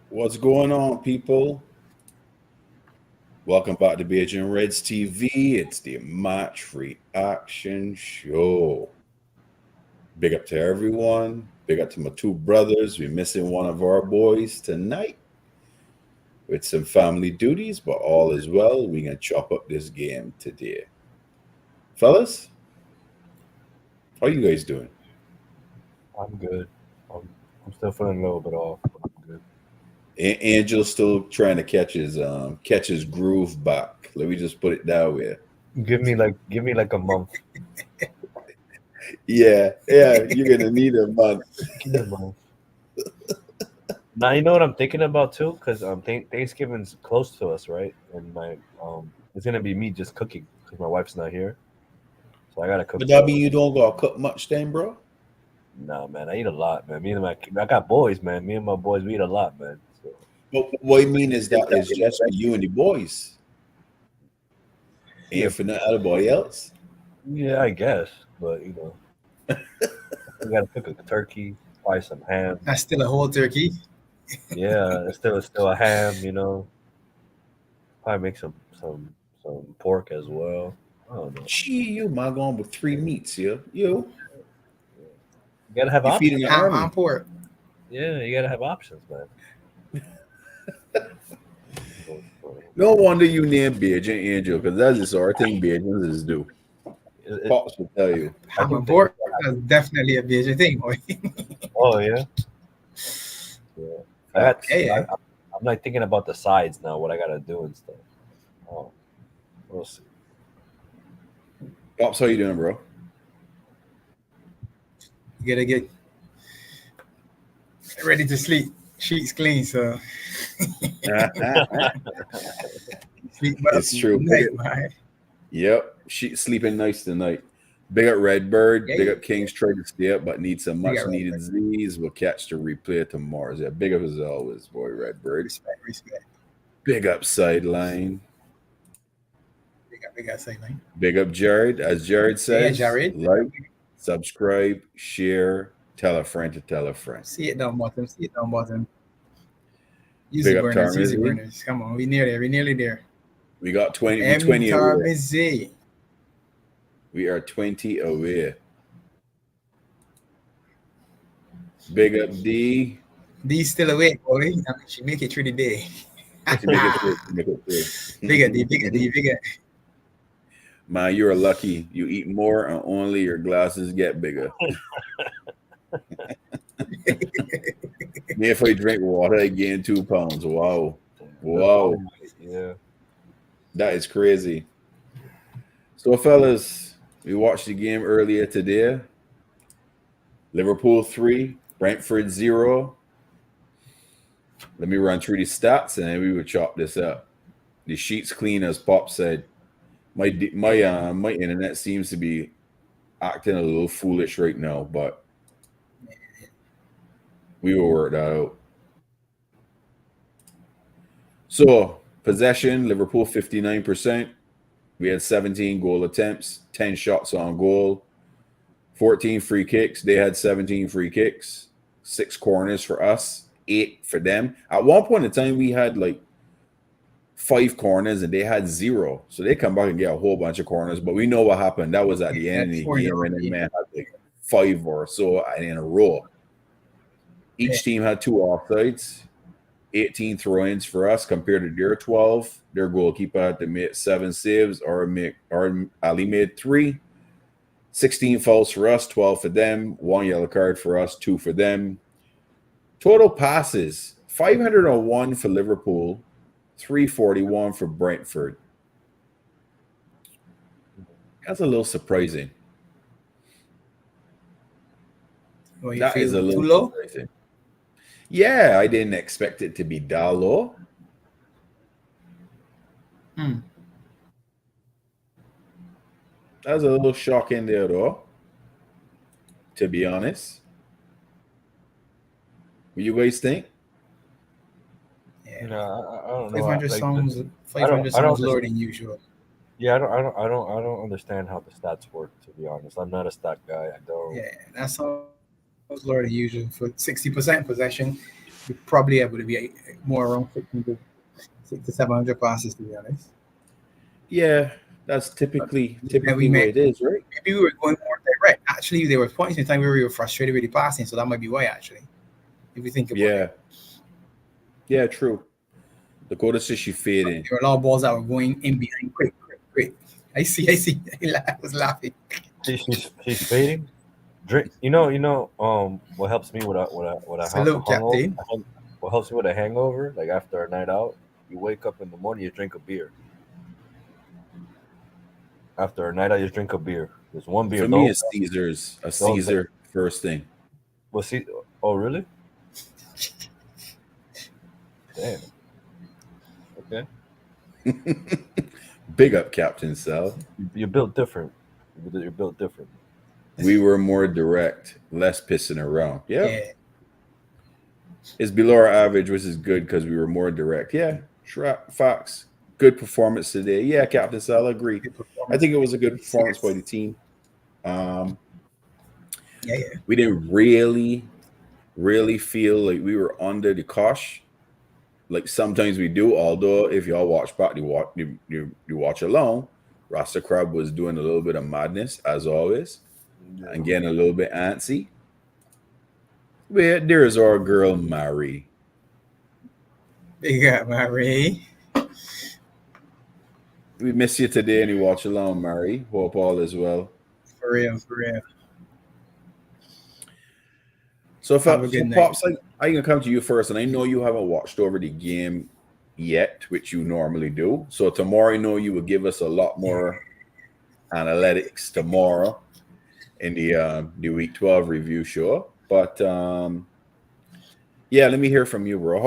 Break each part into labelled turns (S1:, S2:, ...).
S1: What's going on, people? Welcome back to Beijing Reds TV. It's the match reaction show. Big up to everyone. Big up to my two brothers. We're missing one of our boys tonight with some family duties, but all is well. We're going to chop up this game today. Fellas, how you guys doing?
S2: I'm good. I'm still feeling a little bit off, but I'm good.
S1: Angel's still trying to catch his groove back. Let me just put it that way.
S2: Give me like a month.
S1: Yeah, you're gonna need a month.
S2: Give me a month. Now you know what I'm thinking about too, because Thanksgiving's close to us, right? And it's gonna be me just cooking because my wife's not here, so I gotta cook.
S1: But that mean you don't gotta cook much then, bro?
S2: Nah, man, I eat a lot, man. I got boys, man. Me and my boys, we eat a lot, man. So,
S1: But what I mean is that it's just for you and the boys. Ain't for nobody else.
S2: yeah, I guess, but we gotta cook a turkey, buy some ham.
S3: That's still a whole turkey.
S2: Yeah, it's still a ham, Probably make some pork as well. I don't know.
S1: Gee, you my going with 3 meats here. You
S2: You gotta have options.
S1: feeding the
S3: Ham
S1: army.
S3: and pork.
S2: Yeah, you gotta have options, man.
S1: No wonder you named Beijing Angel, because that's just our thing Beijing do. Pops will tell you.
S3: Ham and pork. That's definitely a major thing, boy.
S2: Oh yeah. Yeah.
S3: Yeah.
S2: I'm like thinking about the sides now, what I gotta do and stuff. Oh, we'll see.
S1: Pops, how you doing, bro?
S3: You gotta get ready to sleep. Sheets clean, so sleep well
S1: It's true.
S3: tonight, man.
S1: Yep, she sleeping nice tonight. Big up Redbird,
S3: Yeah,
S1: big
S3: yeah.
S1: up Kings tried to stay up, but needs some
S3: Big
S1: much
S3: up
S1: needed Z's. We'll catch the replay tomorrow. Yeah, big up as always, boy Redbird.
S3: Respect.
S1: Big up Sideline.
S3: We got sideline.
S1: Big up Jared. As Jared says,
S3: Jared.
S1: like, subscribe, share, tell a friend to tell a friend.
S3: See it down bottom. Use
S1: Big
S3: the
S1: up
S3: burners. Use the
S1: Tarmizi.
S3: burners. Come on, we nearly there.
S1: We got 20 away.
S3: Tarmizi.
S1: We are 20 away. Big up D.
S3: D's still awake, boy. She make it through the day.
S1: To make it through.
S3: Bigger D.
S1: Man, you're lucky. You eat more and only your glasses get bigger. Me, if I drink water, I gain 2 pounds. Wow.
S2: Yeah.
S1: That is crazy. So, fellas, we watched the game earlier today. Liverpool 3, Brentford 0. Let me run through the stats and then we will chop this up. The sheet's clean, as Pop said. My internet seems to be acting a little foolish right now, but we will work that out. So, possession, Liverpool 59%. We had 17 goal attempts, 10 shots on goal, 14 free kicks. They had 17 free kicks, 6 corners for us, 8 for them. At one point in time, we had like 5 corners and they had 0. So they come back and get a whole bunch of corners. But we know what happened. That was at the end of the game when the man had like 5 or so in a row. Each team had 2 offsides, 18 throw-ins for us compared to their 12. Their goalkeeper had to make 7 saves, or Ali made 3. 16 fouls for us, 12 for them. 1 yellow card for us, 2 for them. Total passes, 501 for Liverpool, 341 for Brentford. That's a little surprising.
S3: Well, you
S1: That
S3: feel
S1: is a little
S3: too low?
S1: surprising. Yeah, I didn't expect it to be that low. That was a little shocking there, though, to be honest. What you guys think?
S3: Yeah.
S2: I don't know.
S3: 500
S2: Like,
S3: songs.
S2: I
S3: 500
S2: don't
S3: songs lower than usual.
S2: Yeah, I don't understand how the stats work. To be honest, I'm not a stat guy. I don't.
S3: Yeah, that's all Those are the usual for 60% possession. You're probably able to be more around 600 to 700 passes, to be honest.
S1: Yeah, that's typically
S3: And we
S1: what it is, right?
S3: maybe we were going more direct. Actually, there were points in time where we were frustrated with the passing, so that might be why. Actually, if you think about
S1: Yeah,
S3: it,
S1: yeah, true. The quarter says she fading.
S3: there were a lot of balls that were going in behind, quick, quick, quick. I see. I was laughing.
S2: She's fading. Drink. What helps me with a
S3: Salute,
S2: hungover?
S3: Captain.
S2: What helps me with a hangover? Like after a night out, you wake up in the morning, you drink a beer. After a night out, you drink a beer. There's one beer.
S1: For me, it's Caesar's a
S2: don't take-
S1: Caesar first thing.
S2: well, see. Oh, really? Damn. Okay.
S1: Big up, Captain Sal.
S2: You're built different. You're built different.
S1: We were more direct, less pissing around. Yeah,
S3: Yeah,
S1: it's below our average, which is good because we were more direct. Yeah, Fox, good performance today. Yeah, Captain Sal, I agree.
S3: good
S1: I
S3: performance.
S1: think it was a good performance by the team.
S3: Yeah.
S1: We didn't really feel like we were under the cosh. Like sometimes we do, although if y'all watch back, you watch alone, Rasta Crab was doing a little bit of madness as always and getting a little bit antsy. But there's our girl Mary.
S3: Big up, Mary.
S1: We miss you today and you watch alone, Mary. Hope all is well.
S3: For real, for real.
S1: So, if
S3: Have a good night.
S1: Pops, I can come to you first, and I know you haven't watched over the game yet, which you normally do. So tomorrow, I know you will give us a lot more analytics tomorrow in the Week 12 review show. But yeah, let me hear from you, bro.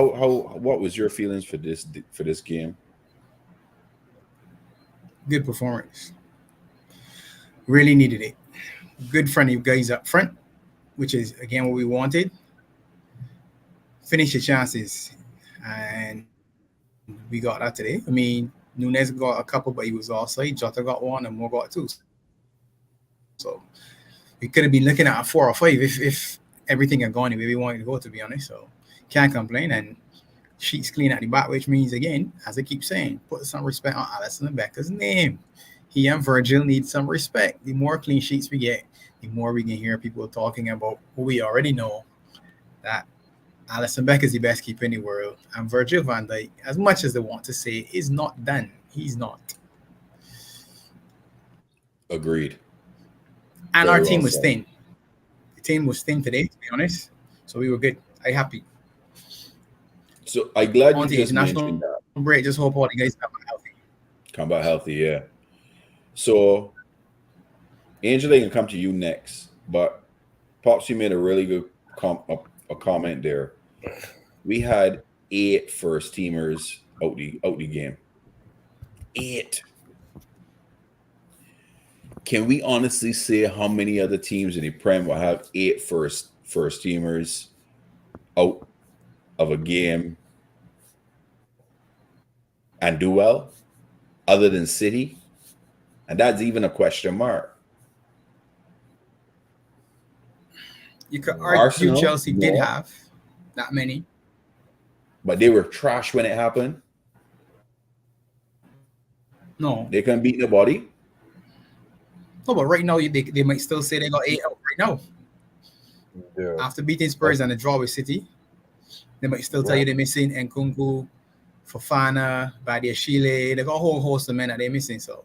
S1: What was your feelings for this game?
S3: Good performance. Really needed it. Good friendly guys up front, which is again what we wanted. Finish your chances, and we got that today. I mean, Nunes got a couple, but he was offside. Jota got one, and Moore got two. So we could have been looking at a 4 or 5 if everything had gone the way we wanted to go. To be honest, so can't complain. And sheets clean at the back, which means again, as I keep saying, put some respect on Alisson Becker's name. He and Virgil need some respect. The more clean sheets we get, the more we can hear people talking about who we already know, that Alisson Becker is the best keeper in the world, and Virgil van Dijk, as much as they want to say, is not done. He's not.
S1: Agreed.
S3: And
S1: Very
S3: our team
S1: well
S3: was
S1: said.
S3: thin. The team was thin today, to be honest. So we were good. I'm happy.
S1: So I'm glad you
S3: On the
S1: just
S3: international
S1: mentioned that.
S3: break, just hope all the guys come out healthy.
S1: Come back healthy, yeah. So Angela can come to you next, but Pops, you made a really good a comment there. We had 8 first teamers out the game. 8. Can we honestly say how many other teams in the Prem will have 8 first teamers out of a game and do well, other than City? And that's even a question mark.
S3: You could argue
S1: Arsenal,
S3: Chelsea did
S1: no.
S3: have that many.
S1: But they were trash when it happened.
S3: No.
S1: They couldn't beat nobody.
S3: No, but right now they might still say they got 8 out right now.
S2: Yeah.
S3: After beating Spurs and a draw with City, they might still tell you they're missing Nkunku, Fofana, Badiashile. They got a whole host of men that they're missing. So,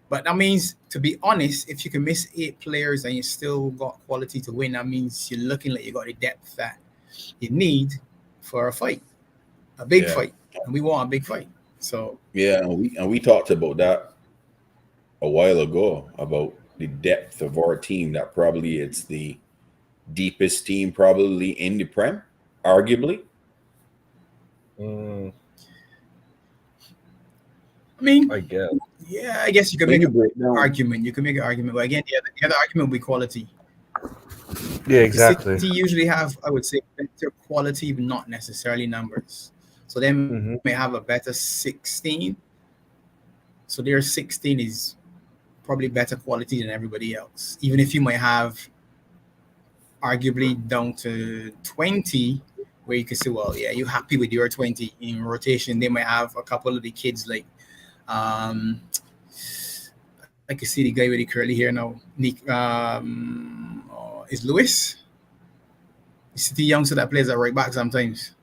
S3: but that means, to be honest, if you can miss 8 players and you still got quality to win, that means you're looking like you got the depth that you need for a fight, a big fight, and we want a big fight. So
S1: yeah, and we talked about that a while ago about the depth of our team. That probably it's the deepest team probably in the Prem, arguably.
S2: I
S3: mean,
S2: I guess.
S3: Yeah, I guess you can make an argument. You can make an argument, but again, the other argument will be quality.
S2: Yeah, exactly.
S3: City usually have, I would say, better quality, but not necessarily numbers. So they may have a better 16. So their 16 is probably better quality than everybody else. Even if you might have arguably down to 20, where you can say, well, yeah, you're happy with your 20 in rotation. They might have a couple of the kids like, I can see the guy with the curly hair now. Nick, is Lewis? You see the youngster that plays at right back sometimes.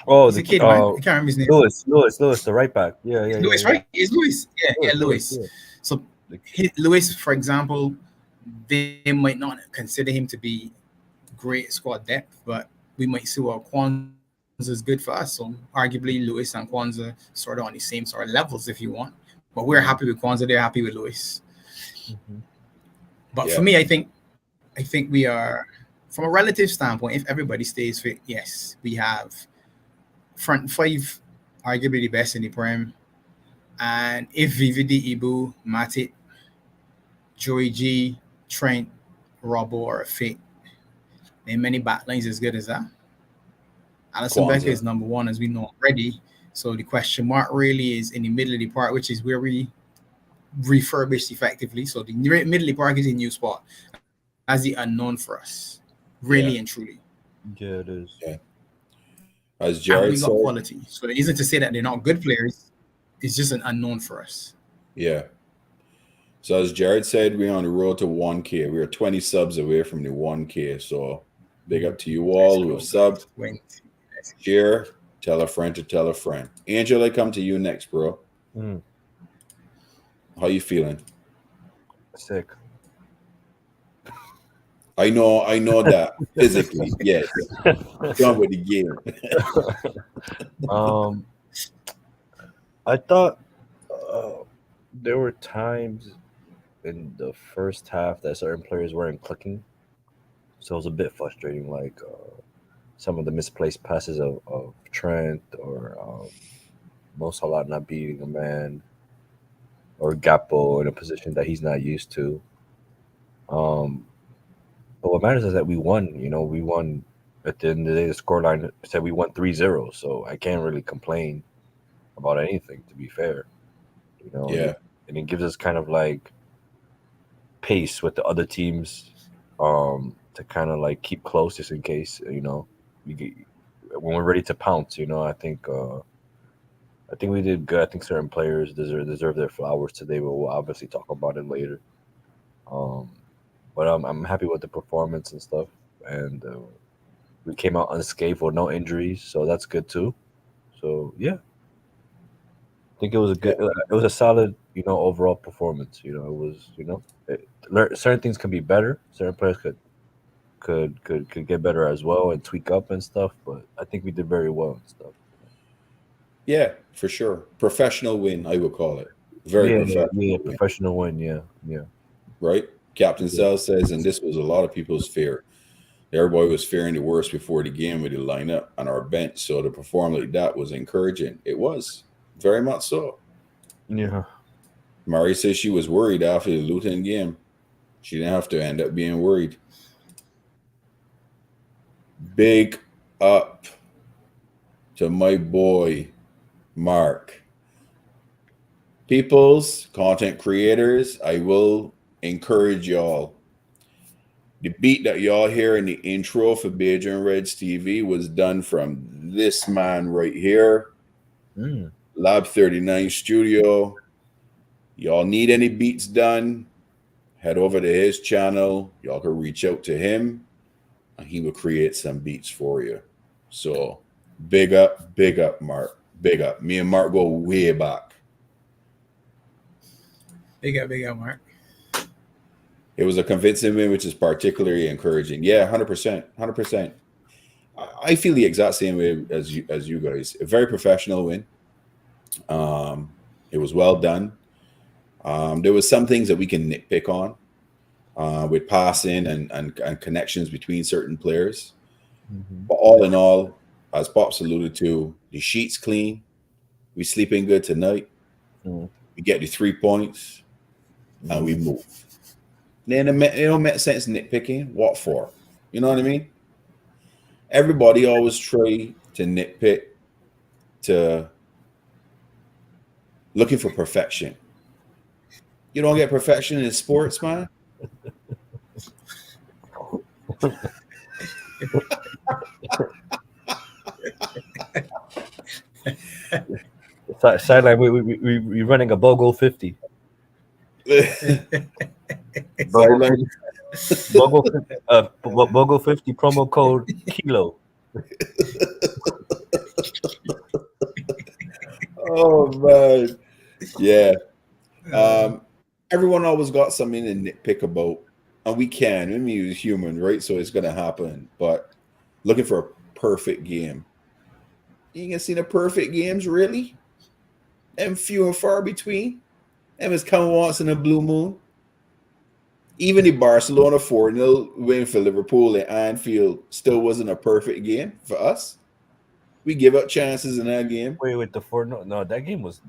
S2: Oh,
S3: He's a kid, man. I can't remember his name.
S2: Lewis, the right back. Yeah.
S3: Lewis, right? It's Lewis. Yeah, Lewis.
S2: Yeah.
S3: So Lewis, for example, they might not consider him to be great squad depth, but we might see what Kwanzaa is good for us. So arguably Lewis and Kwanzaa sort of on the same sort of levels if you want. But we're happy with Kwanzaa, they're happy with Lewis.
S2: Mm-hmm.
S3: But for me, I think we are, from a relative standpoint, if everybody stays fit, yes, we have front five, arguably the best in the Prem. And if VVD, Ibu, Matip, Joey G, Trent, Robbo are fit, then many backlines as good as that. Alisson Becker is number one, as we know already. So the question mark really is in the middle of the park, which is where we refurbished effectively. So the middle of the park is a new spot. That's the unknown for us, really and truly.
S2: Yeah, it is.
S1: Yeah. As Jared
S3: we got quality. So it isn't to say that they're not good players. It's just an unknown for us.
S1: Yeah. So as Jared said, we're on the road to 1K. We're 20 subs away from the 1K. So big up to you all who have subbed. Share, tell a friend to tell a friend. Angel, I come to you next, bro. How you feeling?
S2: Sick.
S1: I know that physically, yes. Done with the game.
S2: I thought there were times in the first half that certain players weren't clicking, so it was a bit frustrating. Like some of the misplaced passes of Trent or Mo Salah not beating a man, or Gakpo in a position that he's not used to. But what matters is that we won. You know, we won. At the end of the day, the scoreline said we won 3-0, so I can't really complain about anything, to be fair. You know,
S1: Yeah.
S2: And it gives us kind of like pace with the other teams to kind of like keep close just in case, you know, when we're ready to pounce, you know. I think we did good. I think certain players deserve their flowers today, but we'll obviously talk about it later. But I'm happy with the performance and stuff, and we came out unscathed with no injuries, so that's good too. So yeah, I think it was a solid, you know, overall performance. You know, it was, you know, certain things can be better. Certain players could get better as well and tweak up and stuff. But I think we did very well and stuff.
S1: Yeah, for sure. Professional win, I would call it. Very professional.
S2: Yeah, professional win. Yeah.
S1: Right? Captain Sal says, and this was a lot of people's fear. Everybody was fearing the worst before the game with the lineup on our bench. So to perform like that was encouraging. It was. Very much so.
S2: Yeah.
S1: Mari says she was worried after the Luton game. She didn't have to end up being worried. Big up to my boy, Mark. Peoples, content creators, I will encourage y'all. The beat that y'all hear in the intro for Beijing Reds TV was done from this man right here. Lab 39 Studio. Y'all need any beats done, head over to his channel. Y'all can reach out to him and he will create some beats for you. So big up, Mark. Big up. Me and Mark go way back.
S3: Big up, Mark.
S1: It was a convincing win, which is particularly encouraging. Yeah, 100%. 100%. I feel the exact same way as you guys. A very professional win. It was well done. There was some things that we can nitpick on with passing and connections between certain players. But all in all, as Pops alluded to, the sheet's clean. We sleeping good tonight. We get the 3 points and we move. Then it don't make sense nitpicking. What for? You know what I mean? Everybody always try to nitpick, to looking for perfection. You don't get perfection in sports, man.
S2: Sideline, we running a BOGO 50.
S1: Sideline.
S2: BOGO 50 promo code Kilo.
S1: Oh man, yeah. Everyone always got something to nitpick about, and we can. I mean, it's human, right? So it's gonna happen. But looking for a perfect game, you ain't gonna see the perfect games, really. And few and far between. And it's coming once in a blue moon. Even the Barcelona 4-0 win for Liverpool at Anfield still wasn't a perfect game for us. We give up chances in that game.
S2: Wait, the 4 no, that game was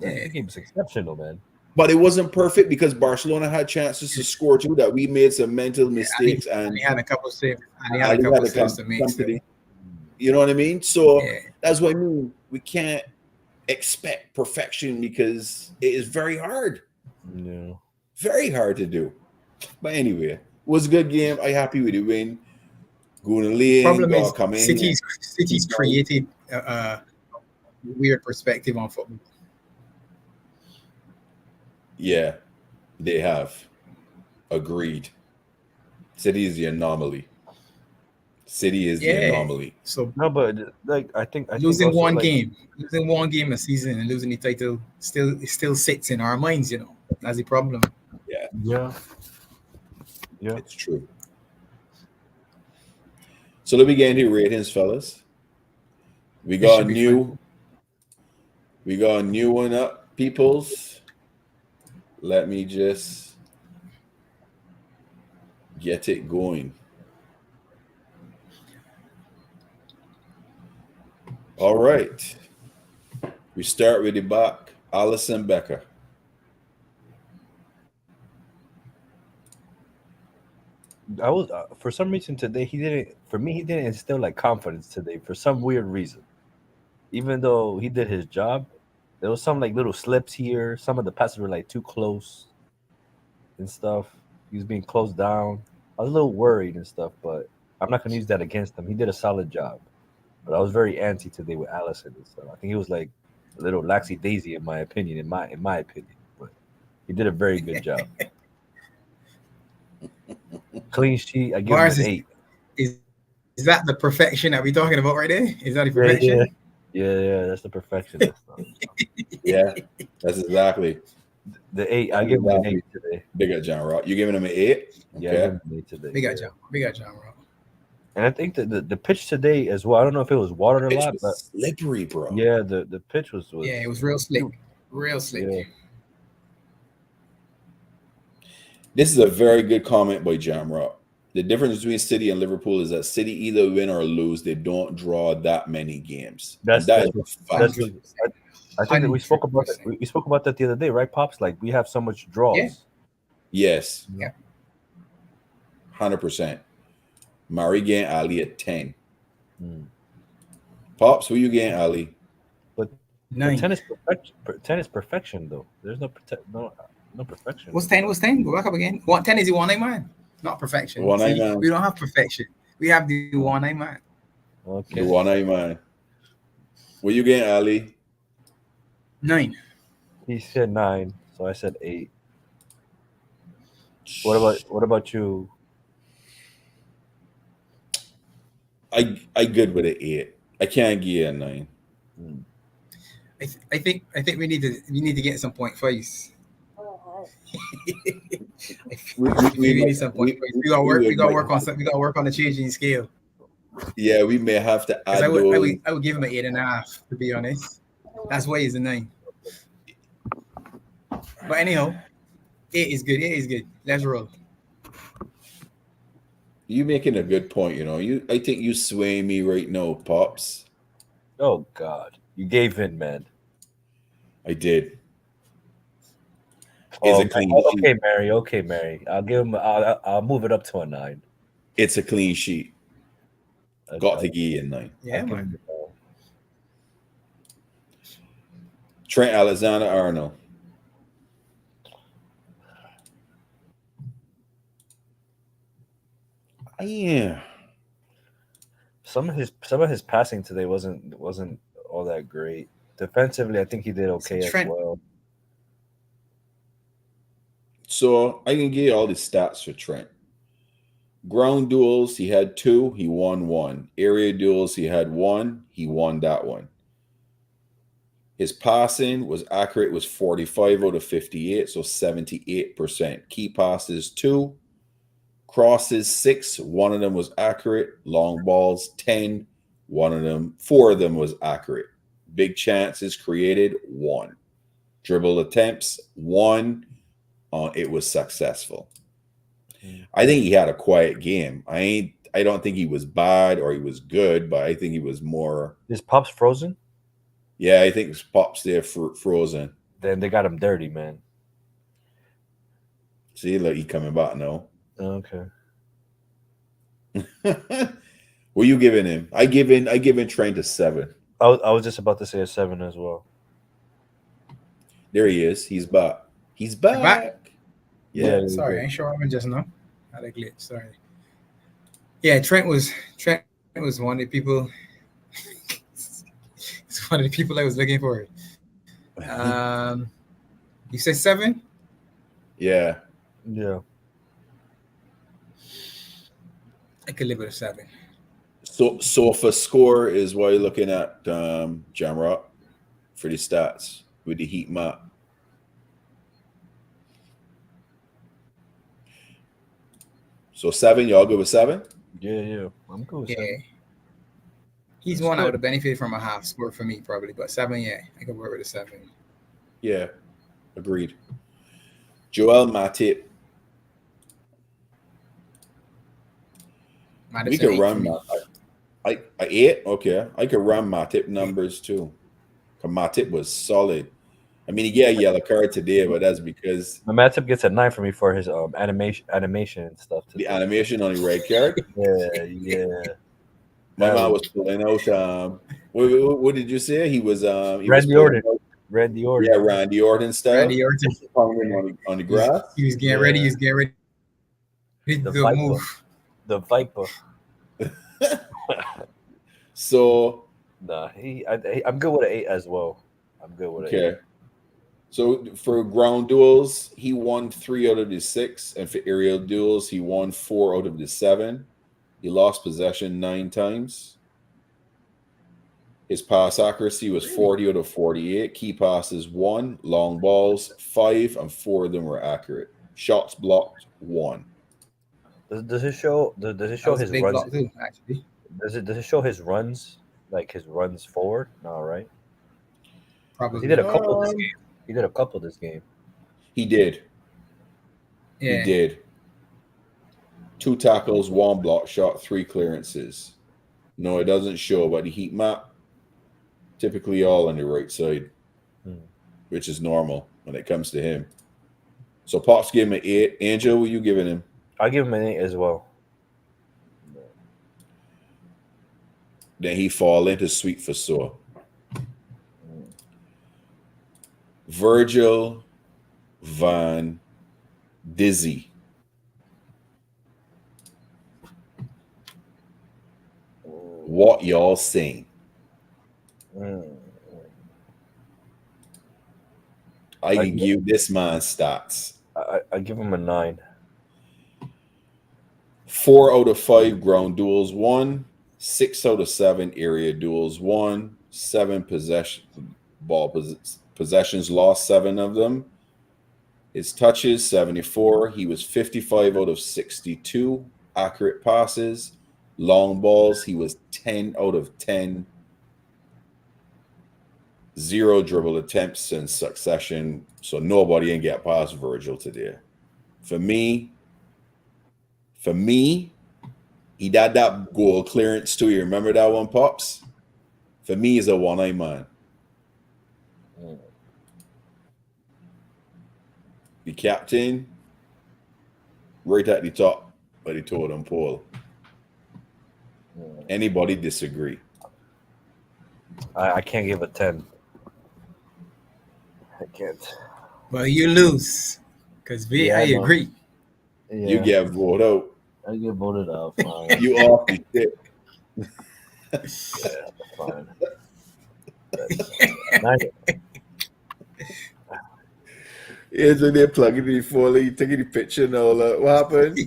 S2: exceptional, man.
S1: But it wasn't perfect because Barcelona had chances to score too. That we made some mental mistakes, and
S3: he had a couple of saves.
S1: Ali had to come to the, you know what I mean? So that's what I mean. We can't expect perfection because it is very hard.
S2: Yeah,
S1: very hard to do. But anyway, it was a good game. I'm happy with the win.
S3: Problem is, City's created a weird perspective on football.
S1: Yeah, they have. Agreed. City is the anomaly. City is the anomaly.
S3: So
S2: no, but like I think
S3: losing one game a season and losing the title still sits in our minds, you know. That's the problem.
S2: Yeah.
S1: It's true. So let me get into ratings, fellas. We got a new one up, peoples. Let me just get it going. All right. We start with the back. Alisson Becker.
S2: I was for some reason today he didn't instill like confidence today for some weird reason. Even though he did his job, there was some like little slips here. Some of the passes were like too close and stuff. He was being closed down. I was a little worried and stuff, but I'm not gonna use that against him. He did a solid job. But I was very antsy today with Alisson and stuff. I think he was like a little laxy daisy in my opinion, in my opinion. But he did a very good job. Clean sheet, I give him an 8.
S3: Is that the perfection that we're talking about right there? Is that the perfection?
S2: Yeah, that's the perfection.
S1: Yeah, that's exactly.
S2: The 8, I give him an 8 today.
S1: Big up John Rock. You giving him an 8?
S2: Yeah, I give him an 8 today.
S3: Big up John Rock.
S2: And I think that the pitch today as well, I don't know if it was watered a lot, but
S1: slippery, bro.
S2: Yeah, the pitch was
S3: yeah, it was real slick. Real slick.
S2: Yeah.
S1: This is a very good comment by Jam Rock. The difference between City and Liverpool is that City either win or lose. They don't draw that many games. I think
S2: that we spoke about that. We spoke about that the other day, right, Pops? Like we have so much draws.
S3: Yeah.
S1: Yes.
S3: Yeah.
S1: 100%. Murray getting Ali at 10. Pops, who you getting Ali?
S2: But 10 is perfection, though. There's no perfection.
S3: What's 10? Go back up again. 10 is the one-eye man, not perfection. Man. We don't have perfection. We have the one-eye man.
S2: Okay.
S1: The one-eye man. What you getting, Ali?
S3: 9.
S2: He said 9, so I said 8. What about you?
S1: I good with an 8. I can't give you a 9.
S3: I think we need to get some point face. we need some point face. We gotta work on the changing scale.
S1: Yeah, we may have to add
S3: I would give him an 8.5, to be honest. That's why he's a 9. But anyhow, 8 is good. 8 is good. Let's roll.
S1: You making a good point, you know. I think you sway me right now, Pops.
S2: Oh God. You gave in, man.
S1: I did.
S2: Okay, Mary. Okay, Mary. I'll give him. I'll move it up to a 9.
S1: It's a clean sheet. Got to give you a 9.
S3: Yeah, man.
S1: Trent Alexander-Arnold. Yeah,
S2: Some of his passing today wasn't all that great. Defensively, I think he did okay as
S3: Trent.
S2: well.
S1: So I can give you all the stats for Trent. Ground duels, he had 2, he won 1. Area duels, he had 1, he won that one. His passing was accurate, was 45 out of 58, so 78%. Key passes 2, crosses 6, one of them was accurate. Long balls 10, 4 of them was accurate. Big chances created 1. Dribble attempts 1. It was successful. I think he had a quiet game. I don't think he was bad or he was good, but I think he was more.
S2: Is Pops frozen?
S1: Yeah, I think Pop's there frozen.
S2: Then they got him dirty, man.
S1: See, look, he coming back now.
S2: Okay.
S1: What you giving him? I giving Trent a 7.
S2: I was just about to say a 7 as well.
S1: There he is. He's back. He's back.
S3: Back?
S1: Yeah.
S3: Sorry, I ain't sure I'm just now. Had a glitch. Sorry. Yeah, Trent was one of the people. It's one of the people I was looking for. You said 7?
S1: Yeah.
S2: Yeah.
S3: I could live with a 7.
S1: So for score is why you're looking at Jamrock for the stats with the heat map. So 7, y'all good with 7?
S2: Yeah. I'm cool with 7.
S3: He's
S2: That's
S3: one I
S2: good.
S3: would have benefited from a half score for me probably, but 7, yeah, I could work with a 7.
S1: Yeah. Agreed. Joel Matip. We could run I 8. Okay, I could run Matip numbers too. Cause Matip was solid. I mean, he got a yellow card today, but that's because
S2: My Matip gets a 9 for me for his animation and stuff.
S1: the animation on the red card.
S2: Yeah.
S1: My man was pulling out. What did you say? He was
S2: Randy Orton. Randy Orton.
S1: Yeah, Randy Orton style.
S3: Randy Orton.
S1: On the grass.
S3: He was getting ready. He was getting ready.
S2: The
S3: to
S2: Viper.
S3: move.
S2: The Viper.
S1: So
S2: Nah, I'm good with an 8 as well. I'm good with an 8.
S1: okay. So for ground duels, he won 3 out of the 6, and for aerial duels, he won 4 out of the 7. He lost possession 9 times. His pass accuracy was 40 out of 48. Key passes 1, long balls 5, and 4 of them were accurate. Shots blocked 1.
S2: Does it show his
S3: big
S2: runs?
S3: block too, actually.
S2: Does it show his runs, like his runs forward? No, right?
S3: Probably.
S2: He did a couple this game. He did a couple this game.
S1: He did.
S3: Yeah.
S1: He did. 2 tackles, 1 block shot, 3 clearances. No, it doesn't show, but the heat map typically all on the right side, which is normal when it comes to him. So Pops gave him an 8. Angel, what you giving him?
S2: I give him an 8 as well.
S1: Then he fall into sweet for sore. Virgil Van Dizzy. What y'all saying? I can give this man stats.
S2: I give him a 9.
S1: 4 out of 5 ground duels won. 6 out of 7 area duels won. 7 possessions lost, 7 of them. His touches 74. He was 55 out of 62 accurate passes. Long balls, he was 10 out of 10. 0 dribble attempts in succession. So nobody can get past Virgil today. For me, he did that goal clearance too. You remember that one, Pops? For me, he's a one-eye man. The captain, right at the top of the totem pole. Anybody disagree?
S2: I can't give a 10. I can't.
S3: Well, you lose because I agree.
S1: Yeah. You get voted out.
S2: I get voted out. Fine.
S1: You off the shit.
S2: That's fine. Nice.
S1: Here's when they're plugging in fully, taking the picture and all that. What happened?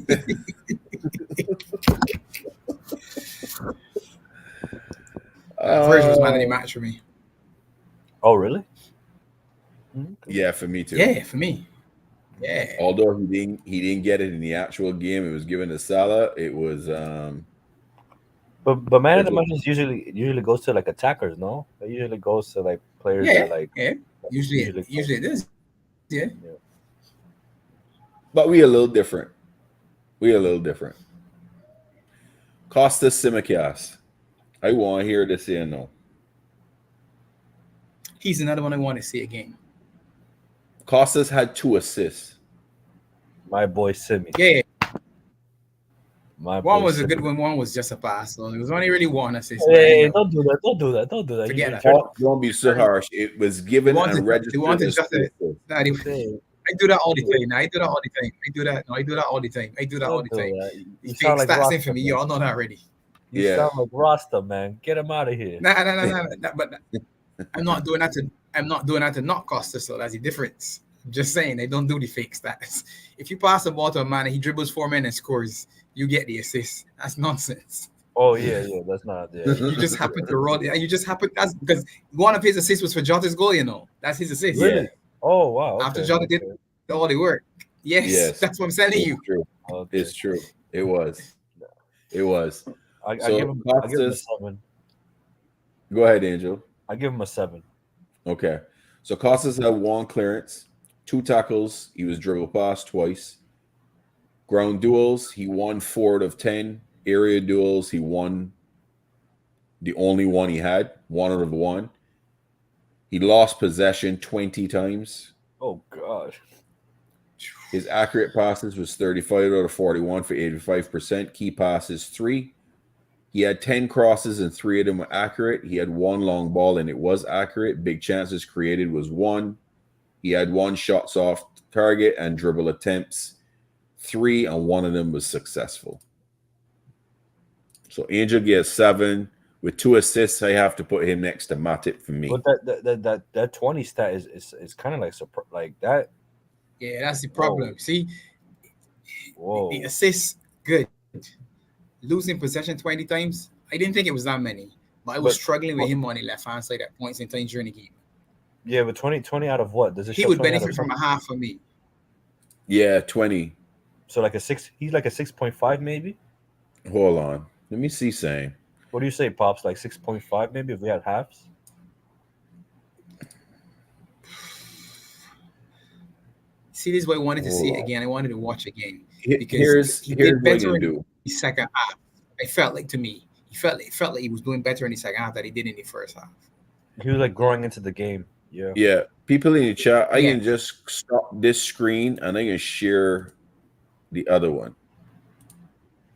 S3: Virgil was man of the match for me.
S2: Oh, really?
S1: Yeah, for me too.
S3: Yeah, for me. Yeah.
S1: Although he didn't get it in the actual game, it was given to Salah. It was
S2: But man of the match usually goes to like attackers, no? It usually goes to like players
S3: Yeah,
S2: that like
S3: yeah. Usually it is. Yeah.
S1: but we a little different. Costas Tsimikas. I want to hear this here no.
S3: He's another one I want to see again.
S1: Costas had 2 assists.
S2: My boy Simi.
S3: Yeah.
S2: My
S3: One
S2: boy
S3: was a
S2: Simi.
S3: good one. One was just a pass. So it was only really one assist.
S2: Hey, don't do that. Don't do that. Don't do that.
S3: Forget
S2: You
S3: that.
S2: turn-
S1: Don't be so harsh. It was given and registered as
S3: just
S1: 2 assists.
S3: I do that all the time. I do that all the time. I do that all the time.
S2: Don't do that.
S3: You
S2: You
S3: fake
S2: sound like
S3: stats in
S2: Rasta,
S3: for me.
S2: man.
S3: Y'all know that already.
S2: You
S1: Yeah.
S2: sound like Rasta, man. Get him out of here.
S3: Nah. But I'm not doing that to not cost us. So that's the difference. I'm just saying they don't do the fake stats. If you pass the ball to a man and he dribbles 4 men and scores, you get the assist. That's nonsense.
S2: Oh yeah. That's not. Yeah.
S3: You just happen to roll it. You just happen that's because one of his assists was for Jota's goal. You know, that's his assist.
S1: Yeah.
S2: Oh wow.
S3: After
S2: okay,
S3: Jota did all the work. Yes, that's what I'm telling you.
S1: It's true.
S2: Okay.
S1: It's true. It was. It was.
S2: I
S1: So,
S2: give him a
S1: Costas-
S2: 7.
S1: Go ahead, Angel.
S2: I give him a 7.
S1: Okay. So Costas had 1 clearance, 2 tackles. He was dribbled past twice. Ground duels, he won 4 out of 10. Area duels, he won the only one he had, 1 out of 1. He lost possession 20 times.
S2: Oh god.
S1: His accurate passes was 35 out of 41 for 85%. Key passes 3. He had 10 crosses and 3 of them were accurate. He had 1 long ball and it was accurate. Big chances created was 1. He had 1 shots off target and dribble attempts, 3, and 1 of them was successful. So Angel gets 7 with 2 assists. I have to put him next to Matip for me.
S2: But that 20 stat is kind of like that.
S3: Yeah, that's the problem.
S2: Whoa.
S3: See,
S2: Whoa.
S3: the assists good. Losing possession 20 times, I didn't think it was that many, but I was struggling with him on the left hand side at points in time during the game.
S2: Yeah, but 20 out of what? Does it
S3: He
S2: show
S3: would
S2: 20 out
S3: benefit
S2: of
S3: from a half for me.
S1: Yeah, 20.
S2: So like a 6. He's like a 6.5 maybe.
S1: Hold on. Let me see saying.
S2: What do you say, Pops? Like 6.5 maybe if we had halves?
S3: See, this is what I wanted to see
S1: Whoa.
S3: again. I wanted to watch again.
S1: Here's
S3: he
S1: what
S3: did
S1: you
S3: better in
S1: do.
S3: the second half. I felt like to me, it felt like he was doing better in the second half than he did in the first half.
S2: He was like growing into the game. Yeah.
S1: Yeah, people in the chat, I
S3: Yeah.
S1: can just stop this screen and I can share the other one.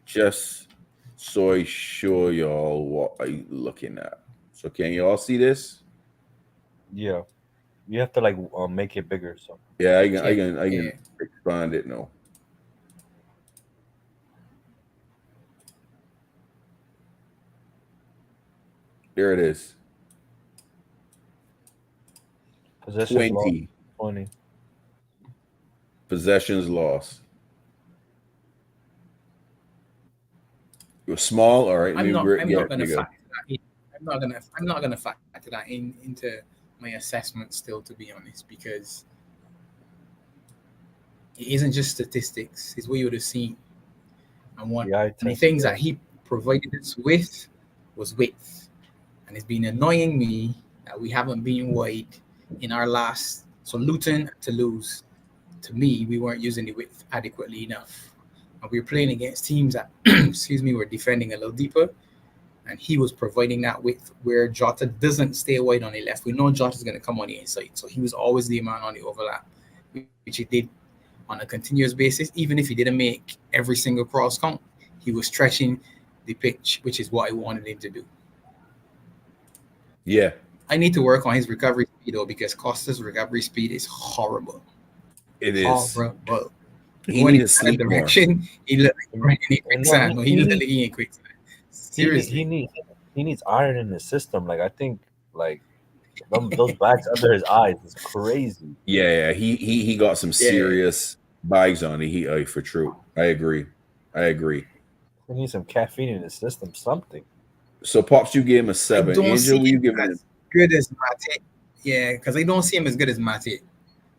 S1: Just so I show y'all what I'm looking at. So can you all see this?
S2: Yeah. You have to like make it bigger. So
S1: Yeah, I can
S3: Yeah.
S1: expand it now. There it is.
S2: possession
S1: 20
S2: 20.
S1: possessions lost. It was small. All right.
S3: I'm not
S1: get it
S3: gonna
S1: bigger.
S3: factor that in. I'm not gonna factor that into my assessment still, to be honest, because it isn't just statistics, it's what you would have seen. And one
S2: Yeah,
S3: of the things that he provided us with was width. And it's been annoying me that we haven't been wide in our last. So Luton to lose, to me, we weren't using the width adequately enough. And we were playing against teams that, were defending a little deeper. And he was providing that width where Jota doesn't stay wide on the left. We know Jota's going to come on the inside. So he was always the man on the overlap, which he did on a continuous basis. Even if he didn't make every single cross count, he was stretching the pitch, which is what I wanted him to do.
S1: Yeah.
S3: I need to work on his recovery speed, though, because Costa's recovery speed is horrible.
S1: It is.
S3: Horrible.
S1: He
S3: When
S1: needs to
S3: he's in
S1: sleep
S3: direction, he looked like running in quicksand. No, he looked like he in quicksand. Seriously.
S2: He he needs iron in his system. Like I think like those bags under his eyes is crazy.
S1: Yeah, he got some serious bags on it. For true. I agree.
S2: He needs some caffeine in his system. Something.
S1: So Pops, you gave him a
S3: I
S1: 7.
S3: don't see
S1: Angel, what you
S3: him
S1: giving him?
S3: as good as Mate. Yeah, because I don't see him as good as Mate.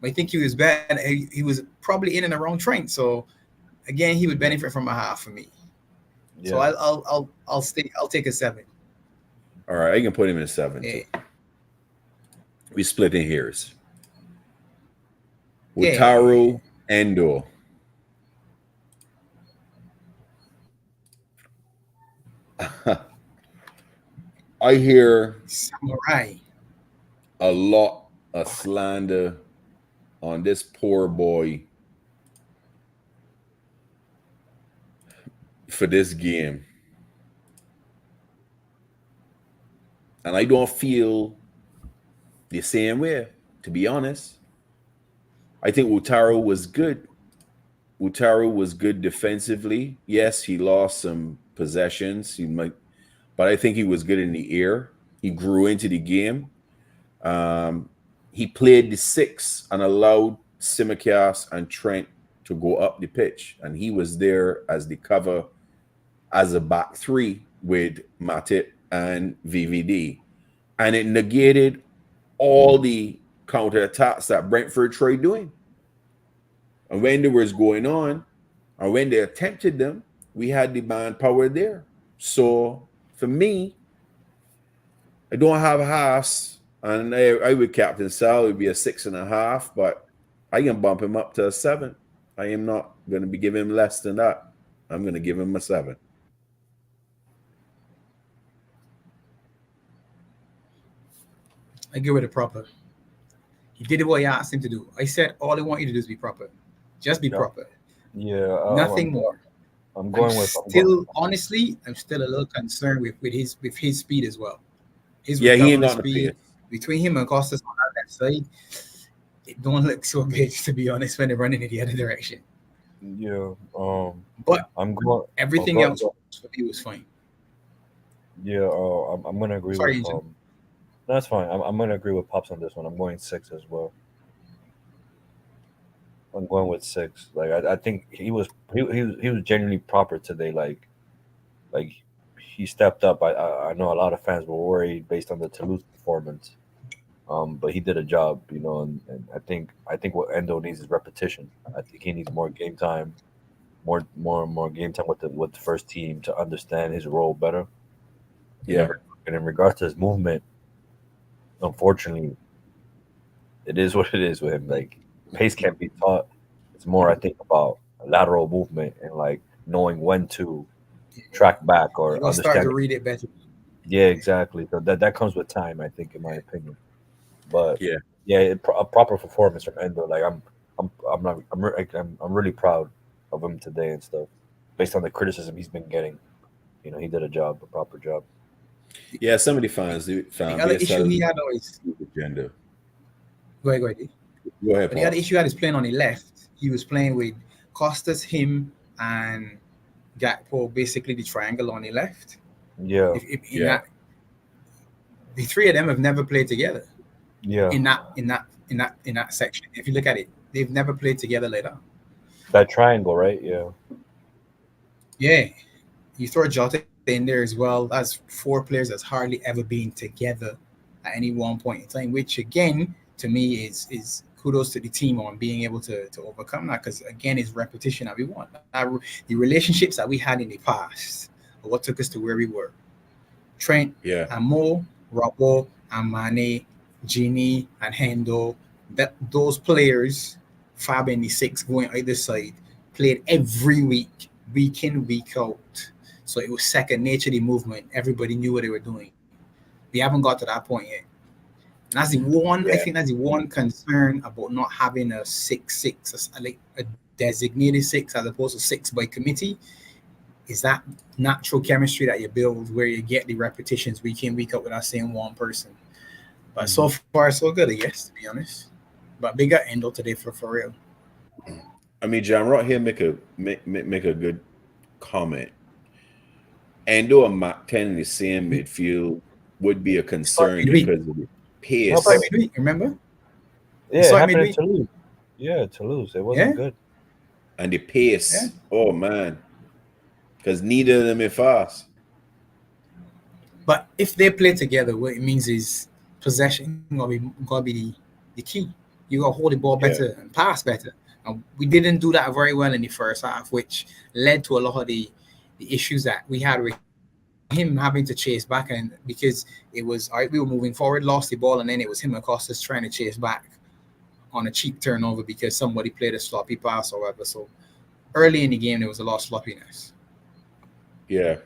S3: I think he was bad. He was probably in the wrong train. So again, he would benefit from a half for me.
S2: Yeah.
S3: So I'll take a 7.
S1: All right, I can put him in a 7 too. We split in hairs. Wataru Endo. I hear
S3: Samurai.
S1: a lot of slander on this poor boy for this game. And I don't feel the same way, to be honest. I think Wataru was good. Wataru was good defensively. Yes, he lost some possessions. But I think he was good in the air. He grew into the game. He played the 6 and allowed Simicast and Trent to go up the pitch. And he was there as the cover as a back 3 with Matip and VVD. And it negated all the counterattacks that Brentford tried doing. And when there was going on, or when they attempted them, we had the manpower there. So for me, I don't have halves, and I would captain Sal. It would be a 6.5, but I can bump him up to a 7. I am not going to be giving him less than that. I'm going to give him a 7.
S3: I give it a proper. He did what I asked him to do. I said all I want you to do is be proper. Just be proper.
S2: Yeah.
S3: Nothing more.
S2: I'm going with
S3: honestly, I'm still a little concerned with his speed as well. His
S1: he ain't got
S3: speed between him and Costas on that left side, it don't look so good, to be honest, when they're running in the other direction.
S2: Yeah.
S3: But
S2: I'm going.
S3: Everything else for me was fine.
S2: Yeah. I'm going to agree with. That's fine. I'm going to agree with Pops on this one. I'm going 6 as well. I'm going with 6. Like I think he was genuinely proper today. Like he stepped up. I know a lot of fans were worried based on the Toulouse performance, but he did a job, and I think what Endo needs is repetition. I think he needs more game time, more game time with the first team to understand his role better.
S1: Yeah.
S2: And in regards to his movement, unfortunately, it is what it is with him. Like pace can't be taught. It's more, I think, about lateral movement and like knowing when to track back or
S3: understand. Start to read it better.
S2: Yeah, exactly. So that comes with time, I think, in my opinion. But
S1: yeah,
S2: a proper performance from Endo. Like I'm really proud of him today and stuff. Based on the criticism he's been getting, he did a proper job.
S1: Yeah, some of the fans found
S3: the other issue he had always
S1: agenda.
S3: Go ahead.
S1: Go ahead.
S3: But the other issue he had is playing on the left. He was playing with Costas, him, and Gakpo, basically the triangle on the left.
S2: Yeah.
S3: The three of them have never played together.
S2: Yeah.
S3: In that section. If you look at it, they've never played together like that.
S2: That triangle, right? Yeah.
S3: Yeah. You throw Jota in there as well. That's 4 players that's hardly ever been together at any one point in time, which again, to me, is kudos to the team on being able to overcome that, because again, it's repetition that we want. The relationships that we had in the past are what took us to where we were. Trent, and Mo, Robbo, and Mane, Gini, and Hendo, those players, Fab and the 6 going either side, played every week in, week out. So it was second nature, the movement. Everybody knew what they were doing. We haven't got to that point yet. And that's the one, I think that's the one concern about not having a 6-6, like a designated 6 as opposed to 6 by committee, is that natural chemistry that you build where you get the repetitions week in, week out with that same one person. But so far, so good, I guess, to be honest. But big up Endo today for real.
S1: I mean, John Rock here make a good comment. Endo and Mac 10 in the same midfield would be a concern
S3: midweek.
S1: because of the
S2: No,
S1: pace
S3: Start midweek, remember?
S2: Yeah, it
S3: Start
S2: happened in
S3: midweek.
S2: Toulouse. Yeah, Toulouse. It wasn't
S3: Yeah.
S2: good.
S1: and the pace.
S3: Yeah.
S1: Oh man, because neither of them are fast.
S3: But if they play together, what it means is possession gotta be the key. You gotta hold the ball
S1: Yeah.
S3: better and pass better. And we didn't do that very well in the first half, which led to a lot of the issues that we had with him having to chase back. And because it was all right, we were moving forward, lost the ball, and then it was him and Costas trying to chase back on a cheap turnover because somebody played a sloppy pass or whatever. So early in the game, there was a lot of sloppiness.
S1: Yeah,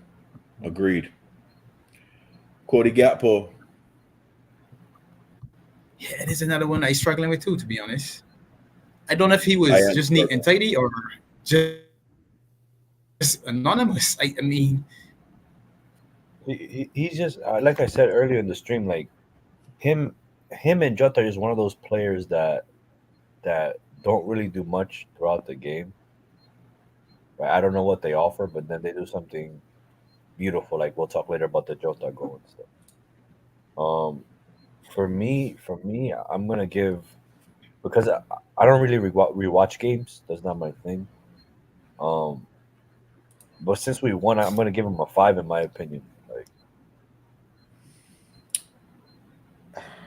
S1: agreed. Cody Gakpo.
S3: Yeah, there's another one I'm struggling with too, to be honest. I don't know if he
S1: I
S3: was
S1: am
S3: just neat
S1: struggling.
S3: and tidy or just anonymous. I mean,
S2: He's just like I said earlier in the stream, like him and Jota is one of those players that don't really do much throughout the game. Right? I don't know what they offer, but then they do something beautiful. Like we'll talk later about the Jota goal and stuff. For me, I'm gonna give because I don't really rewatch games. That's not my thing. But since we won, I'm gonna give him a 5 in my opinion. Like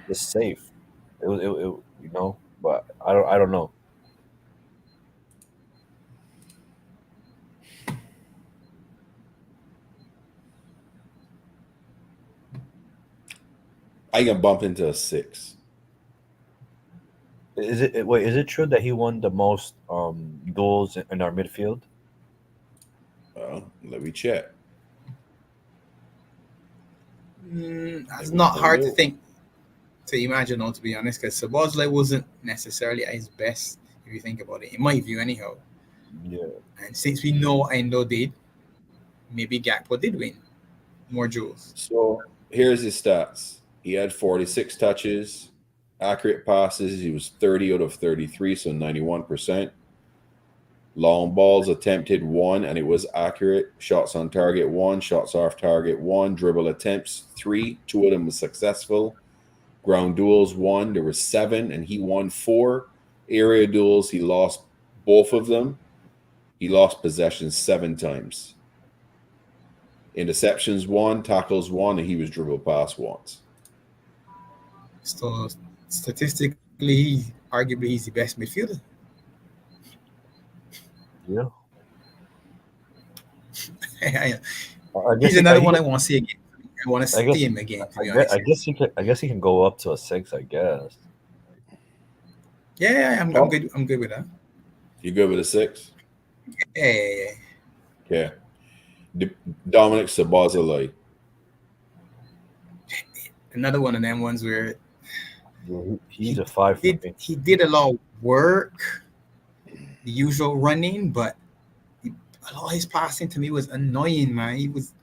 S2: it's safe. You know, but I don't know.
S1: I can bump into a 6.
S2: Is it true that he won the most goals in our midfield?
S1: Well, let me check.
S3: it's not hard to think, to imagine, though, to be honest, because Sabozlai wasn't necessarily at his best, if you think about it, in my view, anyhow.
S2: Yeah.
S3: And since we know Endo did, maybe Gakpo did win more duels.
S1: So here's his stats. He had 46 touches, accurate passes. He was 30 out of 33, so 91%. Long balls attempted 1, and it was accurate. Shots on target 1, shots off target 1, dribble attempts 3, 2 of them were successful. Ground duels 1, there were 7, and he won 4. Area duels, he lost both of them. He lost possession 7 times. Interceptions 1, tackles 1, and he was dribbled past once.
S3: So statistically, arguably, he's the best midfielder.
S2: Yeah.
S3: He's
S2: guess
S3: another one I want to see again. I want to
S2: I guess-
S3: see him again, to be honest.
S2: I guess he can go up to a 6. I guess.
S3: Yeah, I'm good. I'm good with that.
S1: You good with a 6?
S3: Yeah.
S1: Yeah. Dominic Szoboszlai.
S3: Another one of them ones where
S2: Yeah, he's a 5 for me.
S3: he did a lot of work, the usual running, but a lot of his passing to me was annoying, man. He was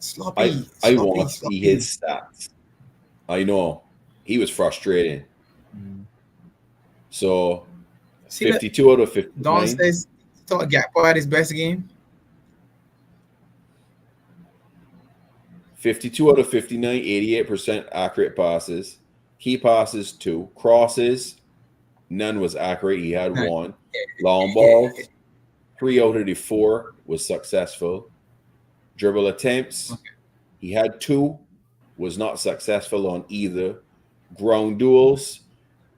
S3: sloppy.
S1: I want to see his stats. I know. He was frustrating. So,
S3: See
S1: 52 out of 59.
S3: Don says he thought Gakpo had his best game.
S1: 52 out of 59, 88% accurate passes. Key passes 2. Crosses, none was accurate. He had 1. Long balls, 3 out of the 4 was successful. Dribble attempts, he had 2, was not successful on either. Ground duels,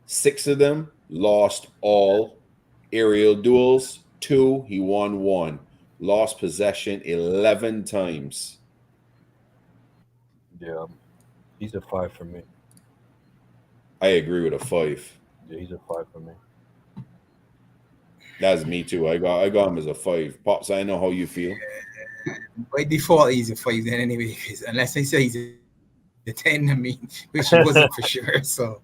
S1: 6 of them, lost all. Aerial duels, 2, he won 1. Lost possession 11 times.
S2: Yeah, he's a 5 for me.
S1: I agree with a 5.
S2: Yeah, he's a 5 for me.
S1: That's me too. I got him as a 5. Pops, I know how you feel.
S3: By default, he's a 5 then anyway, unless they say he's a 10, I mean, which he wasn't for sure. So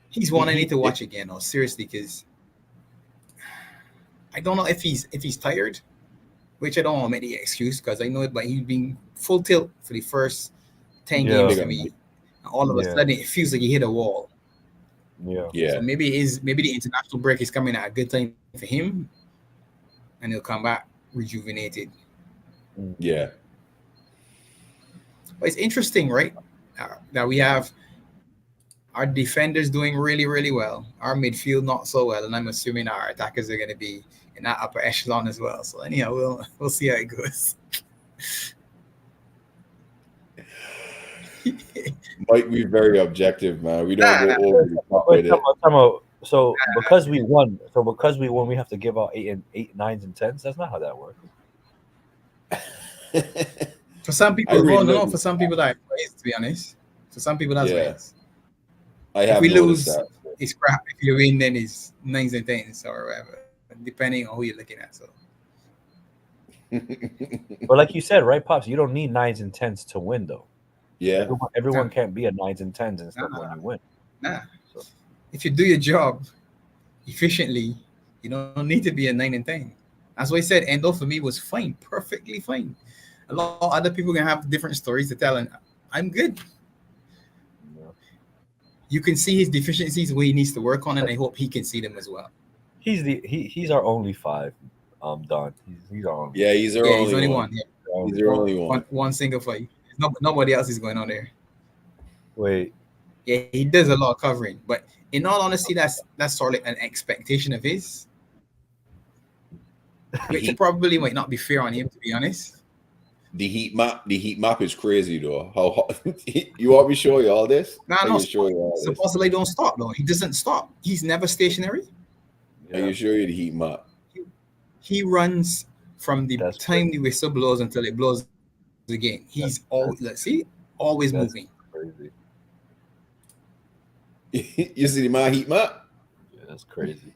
S3: he's one I need to watch again, though, seriously, because I don't know if he's tired, which I don't want to make the excuse because I know it, but he's been full tilt for the first 10 games to me. And all of a sudden, it feels like he hit a wall.
S2: Yeah.
S3: So maybe the international break is coming at a good time for him, and he'll come back rejuvenated.
S1: Yeah.
S3: But it's interesting, right? That we have our defenders doing really, really well. Our midfield not so well, and I'm assuming our attackers are going to be in that upper echelon as well. So anyhow, we'll see how it goes.
S1: Might be very objective, man. We don't
S3: Nah,
S1: go over the top
S2: Wait,
S1: with it.
S2: time out. So because we won, we have to give out 8, 9s, and 10s. That's not how that works.
S3: For some people,
S1: really
S3: no,
S1: don't-
S3: for some people that ways, to be honest. For some people, that's
S1: Yeah.
S3: ways.
S1: I
S3: If
S1: have
S3: we
S1: noticed
S3: lose,
S1: that.
S3: it's crap. If you win, then it's 9s and 10s or whatever, depending on who you're looking at. So
S2: But like you said, right, Pops, you don't need 9s and 10s to win, though.
S1: Yeah.
S2: Everyone can't be a 9s and 10s and stuff
S3: Nah.
S2: when you win.
S3: nah,
S2: So-
S3: if you do your job efficiently, you don't need to be a 9 and 10. That's why I said Endo for me was fine, perfectly fine. A lot of other people can have different stories to tell, and I'm good.
S2: Yeah.
S3: You can see his deficiencies where he needs to work on, and I hope he can see them as well.
S2: He's our only 5, Don. He's our only.
S1: Yeah, he's our
S3: Yeah,
S1: only
S3: he's only
S1: one.
S3: one. Yeah.
S1: He's our only one.
S3: One single fight. Nobody else is going on there.
S2: Wait,
S3: Yeah, he does a lot of covering, but in all honesty, that's sort of an expectation of his, which probably might not be fair on him, to be honest.
S1: The heat map is crazy though. How you want me to show you all this?
S3: Nah,
S1: I
S3: no,
S1: can show you all this.
S3: supposedly don't stop though. He doesn't stop. He's never stationary.
S1: I can show you the heat map.
S3: He runs from the
S2: That's
S3: time the whistle blows until it blows again. He's always always
S2: That's
S3: moving.
S2: crazy.
S1: You see my heat map?
S2: Yeah, that's crazy.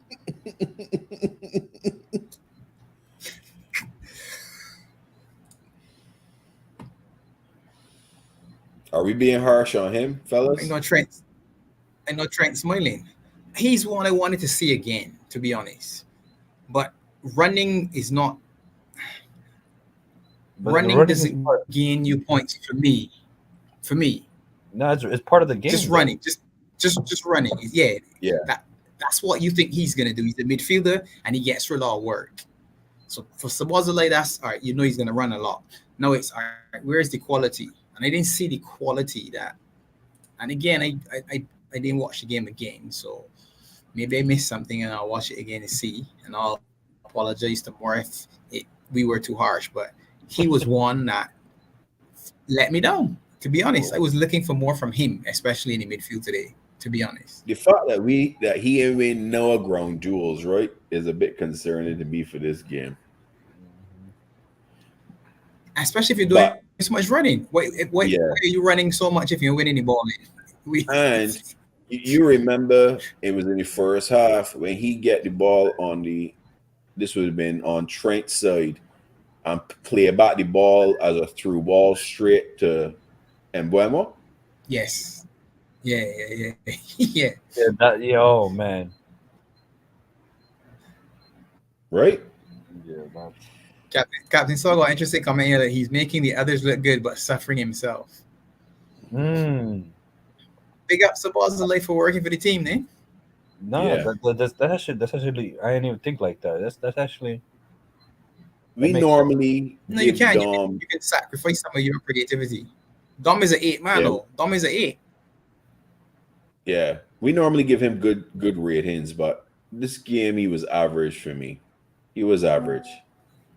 S1: Are we being harsh on him, fellas?
S3: I know Trent smiling. He's one I wanted to see again, to be honest. But running is not.
S2: But
S3: running
S2: running
S3: doesn't gain you points for me. For me,
S2: No, it's part of the game.
S3: just
S2: though.
S3: running, just running. Yeah,
S1: Yeah.
S3: That's what you think he's gonna do. He's a midfielder and he gets through a lot of work. So for Sabozalay, that's all right. You know he's gonna run a lot. No, it's all right. Where's the quality? And I didn't see the quality that. And again, I didn't watch the game again, so maybe I missed something, and I'll watch it again to see. And I'll apologize to more if we were too harsh, but he was one that let me down. To be honest, I was looking for more from him, especially in the midfield today. To be honest,
S1: The fact that he ain't win no ground duels, right, is a bit concerning to me for this game.
S3: especially if you're doing
S1: But-
S3: so much running. Why are you running so much if you're winning the ball?
S1: And you remember it was in the first half when he get the ball this would have been on Trent's side and play back the ball as a through ball straight to Mbuemo.
S3: Yes. Yeah.
S2: Yeah, oh man.
S1: Right?
S2: Yeah, man.
S3: Captain Saul got interesting comment here that he's making the others look good but suffering himself. Big up Sabozalay for working for the team, eh?
S2: No,
S1: Yeah.
S2: that's actually I didn't even think like that. That's actually
S1: We
S2: makes
S1: normally
S3: No, you
S1: give
S3: can.
S1: Dom
S3: You can sacrifice some of your creativity. Dom is an 8, man.
S1: Yeah.
S3: Though. Dom is an 8.
S1: Yeah, we normally give him good ratings, but this game he was average for me. He was average.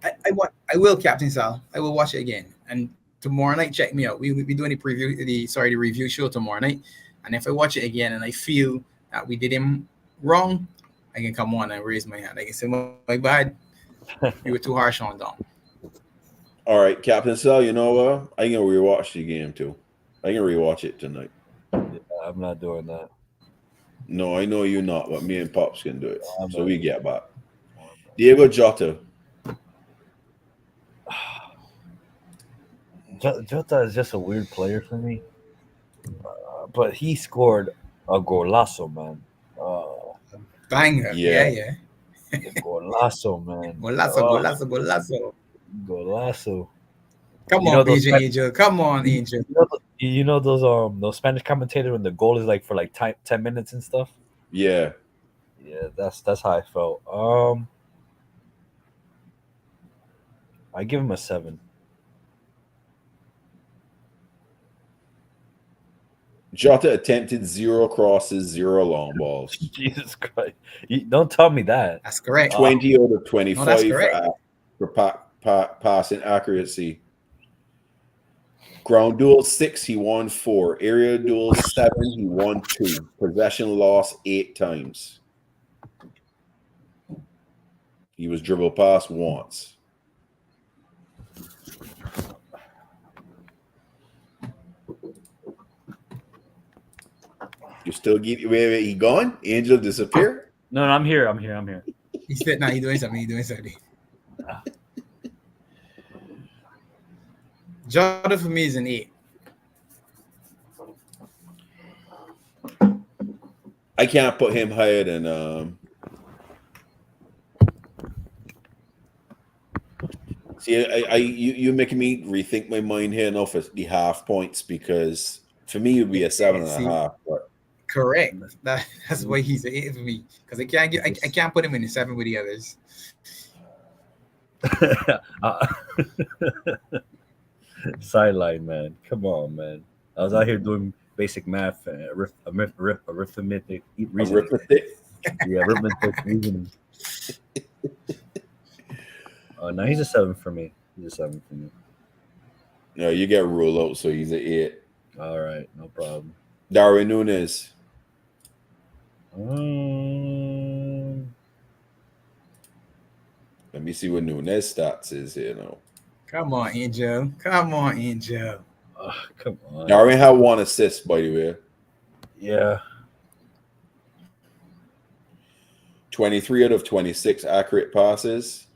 S3: I will, Captain Sal. I will watch it again. And tomorrow night, check me out. We'll be doing the review show tomorrow night. And if I watch it again and I feel that we did him wrong, I can come on and raise my hand. I can say, my bad. You were too harsh on Dom.
S1: All right, Captain Sal, you know what? I can rewatch the game too. I can rewatch it tonight.
S2: I'm not doing that.
S1: No, I know you're not, but me and Pops can do it.
S2: I'm
S1: So
S2: not.
S1: we get back. Diego Jota.
S2: Jota is just a weird player for me, but he scored a golazo, man.
S3: Banger.
S1: Yeah.
S3: Yeah.
S2: Golazo, man.
S3: Golazo.
S2: Golazo.
S3: Come
S2: You
S3: on,
S2: know those
S3: PJ Angel. Come on, Angel.
S2: You know those Spanish commentators when the goal is like for like 10 minutes and stuff.
S1: Yeah.
S2: Yeah, that's how I felt. I give him a 7.
S1: Jota attempted 0 crosses, 0 long balls.
S2: Jesus Christ! Don't tell me that.
S3: That's correct.
S1: 20 out of
S3: No, that's
S1: 25
S3: correct.
S1: for passing accuracy. Ground duels 6, he won 4. Area duels 7, he won 2. Possession loss 8 times. He was dribbled past once. You still get wait, he gone? Angel disappear?
S4: No, I'm here. I'm here.
S3: He said, "Nah, he's doing something. He's doing something." Jota for me is an 8.
S1: I can't put him higher than See, you making me rethink my mind here now for the half points, because for me it would be a 7.5. But
S3: Correct. That's why he's an 8 for me, because I can't put him in the 7 with the others.
S2: Sideline, man. Come on, man. I was out here doing basic math, arithmetic, reasoning. Yeah, arithmetic reasoning. Oh, no, he's a 7 for me. He's a 7 for me.
S1: no, you get ruled out, so he's an 8.
S2: All right, no problem.
S1: Darwin Núñez. Let me see what Núñez stats is here now.
S3: Come on, Angel. Come on, Angel.
S2: Oh, come on.
S1: Darwin had 1 assist, by the way.
S2: Yeah.
S1: 23 out of 26 accurate passes.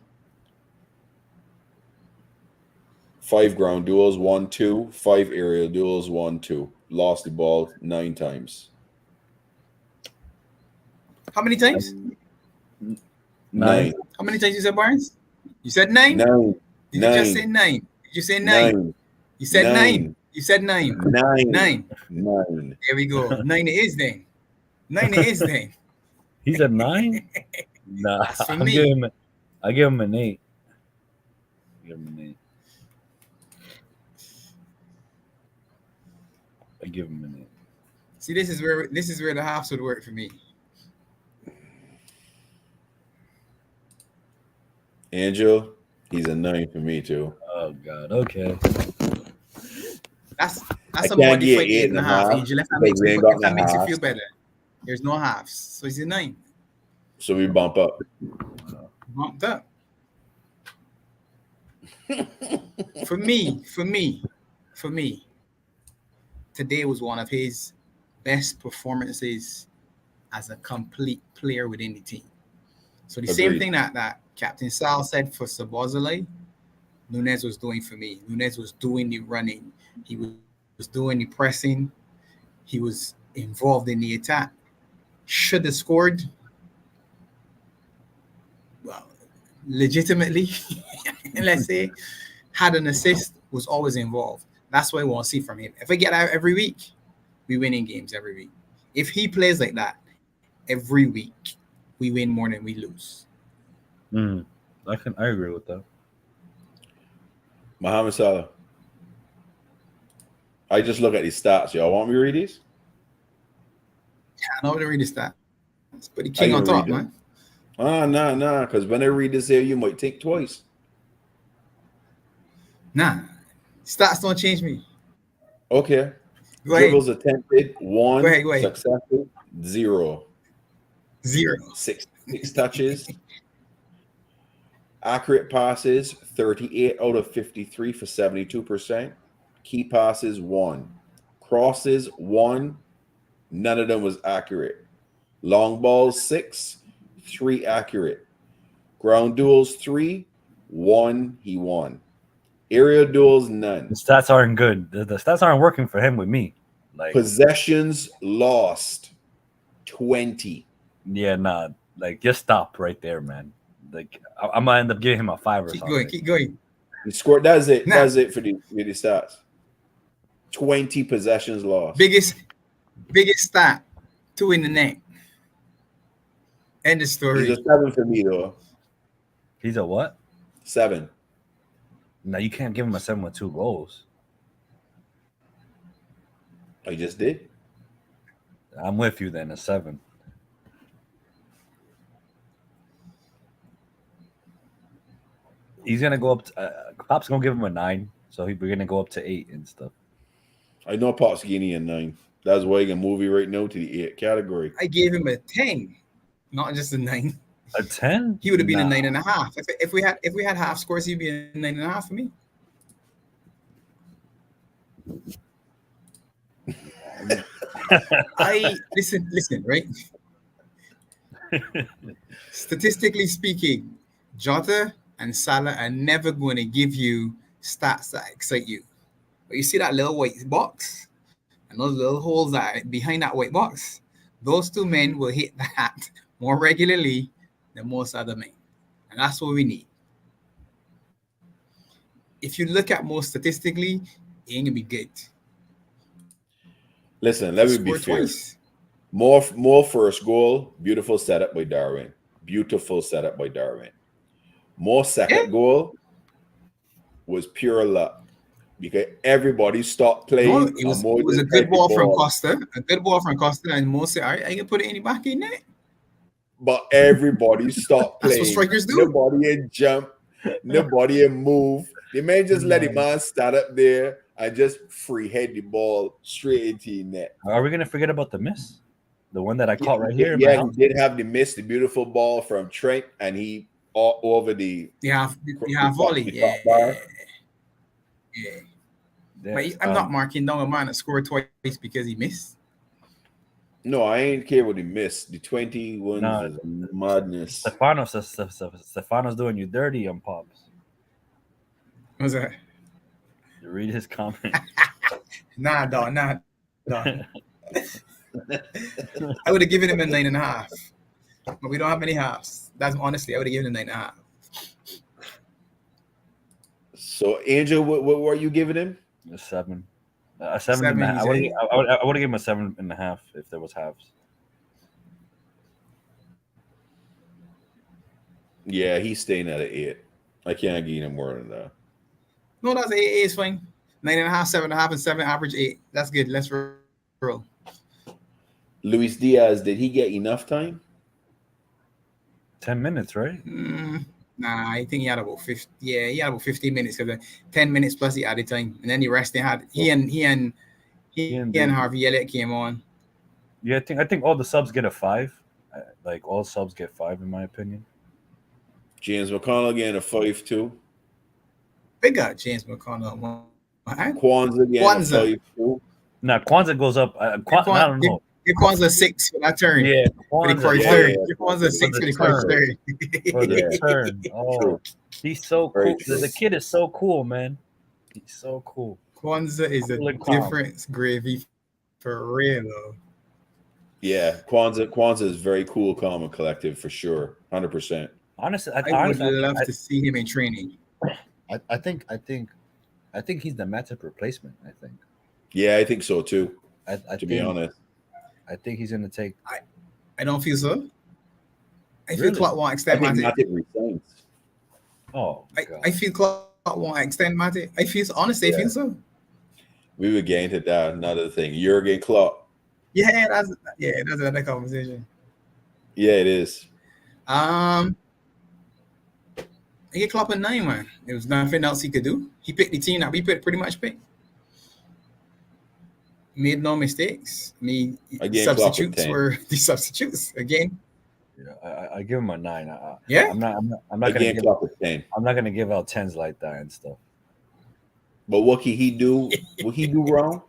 S1: 5 ground duels, 1-2. 5 aerial duels, 1-2. Lost the ball 9 times.
S3: How many times?
S1: 9.
S3: How many times you said, Barnes? You said 9?
S1: 9.
S3: Did
S1: 9.
S3: you just say 9? Did you say 9? You said 9. You said 9.
S1: 9.
S3: 9.
S1: 9.
S3: There we go. 9 it is then. 9 it is then.
S2: He's a 9? Nah,
S3: That's for
S2: I
S3: me.
S2: give him an 8. I give him an 8.
S3: See, this is where the halves would work for me.
S1: Angel, he's a 9 for me too.
S2: Oh God. Okay.
S3: That's
S1: I
S3: a
S1: can't get
S3: modified 8.5,
S1: 8.5
S3: Angel. If that
S1: because we ain't got no
S3: makes you
S1: halves.
S3: feel better. There's no halves. So it's a 9.
S1: So we bump up.
S3: Bumped up. For me, today was one of his best performances as a complete player within the team. So the same
S1: Agreed.
S3: thing that Captain Sal said for Szoboszlai, Núñez was doing for me. Núñez was doing the running. He was doing the pressing. He was involved in the attack. Should have scored. Well, legitimately, let's say, had an assist, was always involved. That's what I want to see from him. If I get that every week, we win in games every week. If he plays like that every week, we win more than we lose.
S2: I agree with that.
S1: Mohamed Salah. I just look at these stats. Y'all want me to read these?
S3: I know to read this stat. But the king
S1: I
S3: on
S1: can
S3: top,
S1: read
S3: man.
S1: Nah. Because when I read this here, you might think twice.
S3: Nah. Stats don't change me.
S1: Okay.
S3: Go ahead.
S1: Dribbles attempted, 1.
S3: Go ahead.
S1: Successful, 0.
S3: 0.
S1: 6 touches. Accurate passes, 38 out of 53 for 72%. Key passes, 1. Crosses, 1. None of them was accurate. Long balls, 6. 3 accurate. Ground duels, 3. 1 he won. Area duels, none.
S2: The stats aren't good. The stats aren't working for him with me. Like,
S1: Possessions lost, 20.
S2: yeah, nah. Like, just stop right there, man. Like, I'm gonna end up giving him a 5 or something.
S3: Keep going.
S1: He scored. That's it.
S3: Nah.
S1: That's it for the stats. 20 possessions lost.
S3: Biggest stat. 2 in the net. End of story.
S1: He's a 7 for me, though.
S2: He's a what?
S1: 7.
S2: No, you can't give him a 7 with 2 goals.
S1: I just did.
S2: I'm with you then. A 7. He's gonna go up. Pop's gonna give him a 9, so we're gonna go up to 8 and stuff.
S1: I know Pop's getting a 9. That's why he can move you right now to the 8 category.
S3: I gave him a 10, not just a 9.
S2: A 10?
S3: He would have been a 9.5. If we had half scores, he'd be a 9.5 for me. Listen, right? Statistically speaking, Jota and Salah are never going to give you stats that excite you. But you see that little white box and those little holes that are behind that white box, those two men will hit that more regularly than most other men. And that's what we need. If you look at more statistically, it ain't gonna be good.
S1: Listen, let me be fair.
S3: Twice.
S1: More first goal, beautiful setup by Darwin. Beautiful setup by Darwin. More second goal was pure luck because everybody stopped playing.
S3: No, it was a good ball from Costa. A good ball from Costa, and Mo said, "I can put it in the back in there."
S1: But everybody stopped playing.
S3: That's what strikers do.
S1: Nobody had jump. Nobody had move. The man just let the man stand up there and just free head the ball straight into the net.
S2: Are we gonna forget about the miss? The one that I caught right here.
S1: Yeah, he did have the miss, the beautiful ball from Trent, and he all over the
S3: volley. Yeah. But I'm not marking down a man that scored twice because he missed.
S1: No, I ain't care what he missed. The 21 is madness.
S2: Stefano's doing you dirty on Pops.
S3: What's that?
S2: You read his comment.
S3: Nah, dog. I would have given him a 9.5, but we don't have many halves. That's honestly, I would have given him a 9.5.
S1: So, Angel, what were you giving him?
S2: A 7. A 7.5. I would have given him a 7.5 if there was halves.
S1: Yeah, he's staying at an 8. I can't give him more than that.
S3: No, that's 8. 8 is fine. 9.5, 7.5, and 7 average 8. That's good. Let's roll.
S1: Luis Diaz, did he get enough time?
S2: 10 minutes, right?
S3: Nah, I think he had about 50. Yeah, he had about 15 minutes because 10 minutes plus he added time, and then the rest they had. He and Harvey Elliott came on.
S2: Yeah, I think all the subs get a 5. Like all subs get 5 in my opinion.
S1: James McConnell getting a 5 too.
S3: They got James McConnell.
S1: Kwanzaa getting a 5 too.
S2: Nah, Kwanzaa goes up. I don't know.
S3: Give Kwanzaa 6 for that turn.
S2: Yeah,
S3: Kwanzaa. Give Kwanzaa 6 for the first third.
S2: For the turn. Oh,
S1: true.
S2: He's so cool. The kid is so cool, man. He's so cool.
S3: Kwanzaa is a difference gravy for real, though.
S1: Yeah, Kwanzaa is very cool, calm, and collective for sure, 100%.
S2: Honestly,
S3: I would love to see him in training.
S2: I think he's the Matip replacement. I think.
S1: Yeah, I think so too.
S2: To
S1: be honest,
S2: I think he's going to take.
S3: I don't feel so. I feel Klopp won't extend Matip.
S2: Oh,
S3: I feel Klopp won't extend Matip. I feel honestly, I feel so.
S1: We would get into that another thing. Jurgen Klopp.
S3: Yeah, that's another conversation.
S1: Yeah, it is.
S3: I get Klopp a 9, man. There was nothing else he could do. He picked the team that we pretty much picked. Made no mistakes. I mean, substitutes were the substitutes again.
S2: Yeah, I give him a 9. I'm not going to give out 10s like that and stuff.
S1: But what can he do? What he do wrong?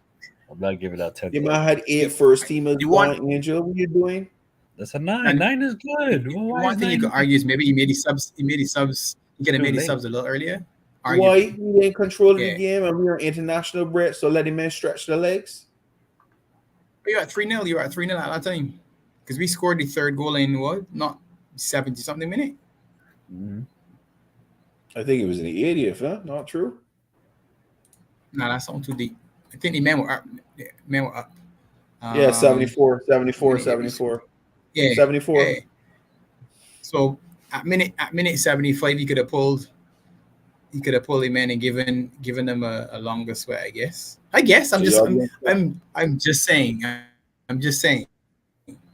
S2: I'm not giving out 10.
S1: You might have had 8 first teamers. Angel, what are you doing?
S2: That's a 9. 9 is good.
S3: One thing you could argue is maybe he made the subs. He could have made the subs a little earlier.
S1: Why he didn't control the game and we are international break, so let him stretch the legs.
S3: You're at 3-0. You were at 3-0 at that time because we scored the third goal in not 70-something minute.
S2: Mm-hmm.
S1: I think it was in the 80th, huh? Not true.
S3: Nah, that's not too deep. I think the men were up.
S1: Yeah, 74.
S3: Yeah,
S1: 74.
S3: Yeah. So at minute 75, he could have pulled he could have pulled him in and given them a longer sweat. I guess. I'm
S1: So
S3: just
S1: y'all give him
S3: I'm just saying. I'm just saying.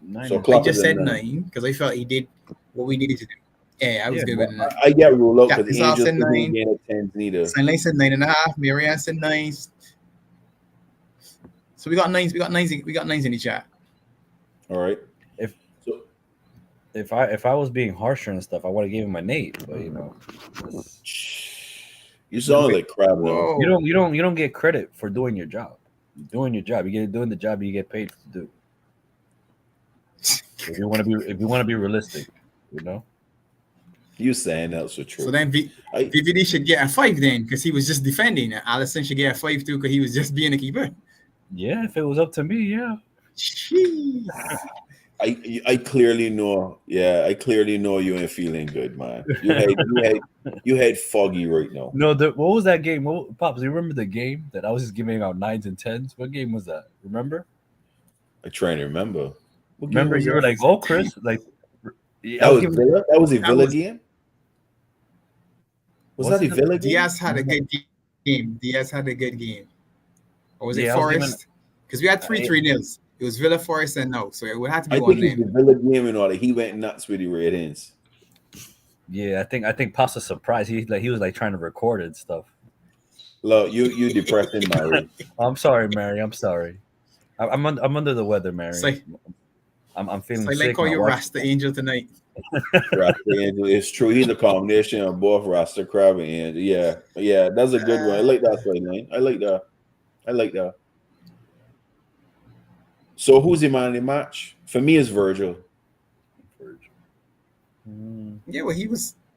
S2: Nine
S1: So
S2: is-
S3: I
S1: clock
S3: just
S1: is
S3: said
S1: a 9.
S3: 9 because I felt he did what we needed to do. Yeah, I was
S2: Yeah,
S3: good
S2: but
S3: with a 9.
S1: I get ruled out because
S3: Captain's off
S1: Angels
S3: said
S1: didn't
S3: 9.
S1: gain a 10 neither.
S3: Sunlight said 9.5. Marianne said 9. So we got 9s. We got 9s. We got 9s in the chat.
S1: All right.
S2: If
S1: So
S2: if I was being harsher and stuff, I would have given him an 8. But it's-
S1: you sound like crap now.
S3: Whoa.
S2: you don't get credit for doing your job. You're doing your job. Doing the job you get paid to do. If you want to be realistic, you know.
S1: You saying that's the truth.
S3: So then
S1: I-
S3: VVD should get a 5 then because he was just defending. Allison should get a 5 too because he was just being a keeper.
S2: Yeah, if it was up to me, yeah.
S3: Jeez.
S1: I clearly know. Yeah, I clearly know you ain't feeling good, man. You had foggy right now.
S2: No, what was that game? Pops, you remember the game that I was just giving out 9s and 10s? What game was that? Remember?
S1: I'm trying to remember. What game
S2: Remember
S1: was
S2: you
S1: that?
S2: were like, "Oh, Chris, like."
S1: That was Villa. That was a Villa game. Was that a
S2: Wasn't it?
S1: Villa game?
S3: Diaz had a good game. Diaz had a good game. Or was it
S2: Yeah, I was
S3: Forest? Because we had 3 nils. It was Villa, Forest, and no. So it would have to be
S1: I
S3: one
S1: think it's
S3: name.
S1: the Villa game and all that. He went nuts with the Red Hens.
S2: Yeah, I think Pops was surprised. He was like trying to record it and stuff.
S1: Look, you depressing Mary.
S2: I'm sorry, Mary. I'm sorry. I'm under the weather, Mary.
S3: So-
S2: I'm feeling
S3: So I
S2: sick.
S3: like how
S2: My
S3: you
S2: wife-
S3: Rasta Angel tonight.
S1: Rasta Angel. It's true. He's a combination of both Rasta Crab and Angel. Yeah, that's a good one. I like that sideline. I like that. So who's the man in the match? For me, it's Virgil.
S2: Mm,
S3: Yeah, well,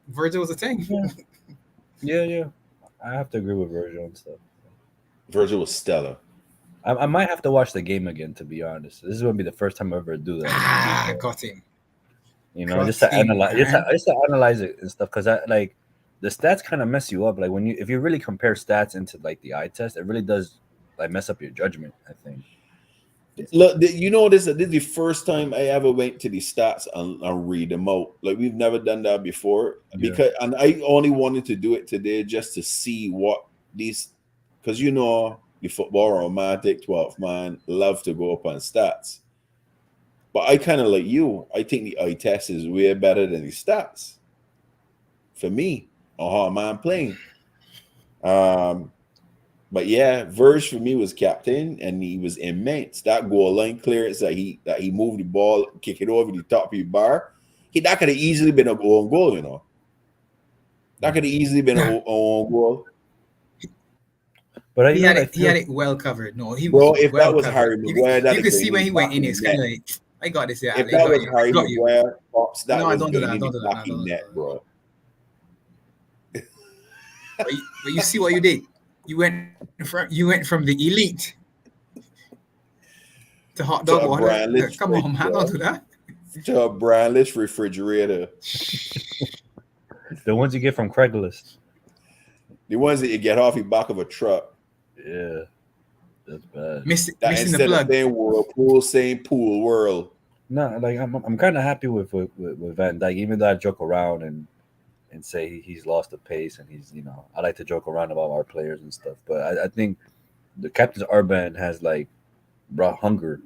S3: Virgil was a thing.
S2: yeah. I have to agree with Virgil and stuff.
S1: Virgil was stellar.
S2: I might have to watch the game again, to be honest. This is gonna be the first time I ever do that.
S3: Got him.
S2: You know,
S3: Got
S2: just to
S3: him,
S2: analyze,
S3: man.
S2: just to analyze it and stuff, because the stats kind of mess you up. Like if you really compare stats into like the eye test, it really does like mess up your judgment, I think.
S1: Look, you know this is the first time I ever went to the stats and read them out. Like we've never done that before and I only wanted to do it today just to see what these, because you know the football romantic 12th man love to go up on stats. But I kind of like you. I think the eye test is way better than the stats for me on how a man playing. But yeah, Verge for me was captain, and he was immense. That goal line clearance that he moved the ball, kick it over the top of the bar. That could have easily been an own goal, you know. That could have easily been an own goal.
S2: But
S3: He had it well covered. No, he
S1: Bro,
S3: was
S1: if
S3: well
S1: that was
S3: covered.
S1: Harry Maguire,
S3: You could see when he went in, it's kind of like, I got this. Yeah,
S1: if that was Harry Maguire, Pops, that
S3: No,
S1: was
S3: don't do
S1: going
S3: that,
S1: in
S3: don't
S1: the
S3: do that,
S1: back
S3: don't
S1: of
S3: do
S1: net,
S3: that.
S1: bro.
S3: But you see what you did. You went from the elite to hot dog
S1: To a
S3: water.
S1: brandless
S3: Come on,
S1: fridge,
S3: man,
S1: bro.
S3: don't do that.
S1: To a brandless refrigerator.
S2: the ones you get from Craigslist.
S1: The ones that you get off the back of a truck.
S2: Yeah, that's bad.
S3: Missing
S1: That
S3: the
S1: instead of
S3: plug.
S1: saying Whirlpool, saying Pool World.
S2: No, like I'm kind of happy with Van Dijk, even though I joke around and say he's lost the pace, and he's, you know, I like to joke around about our players and stuff, but I think the captain's armband has like brought hunger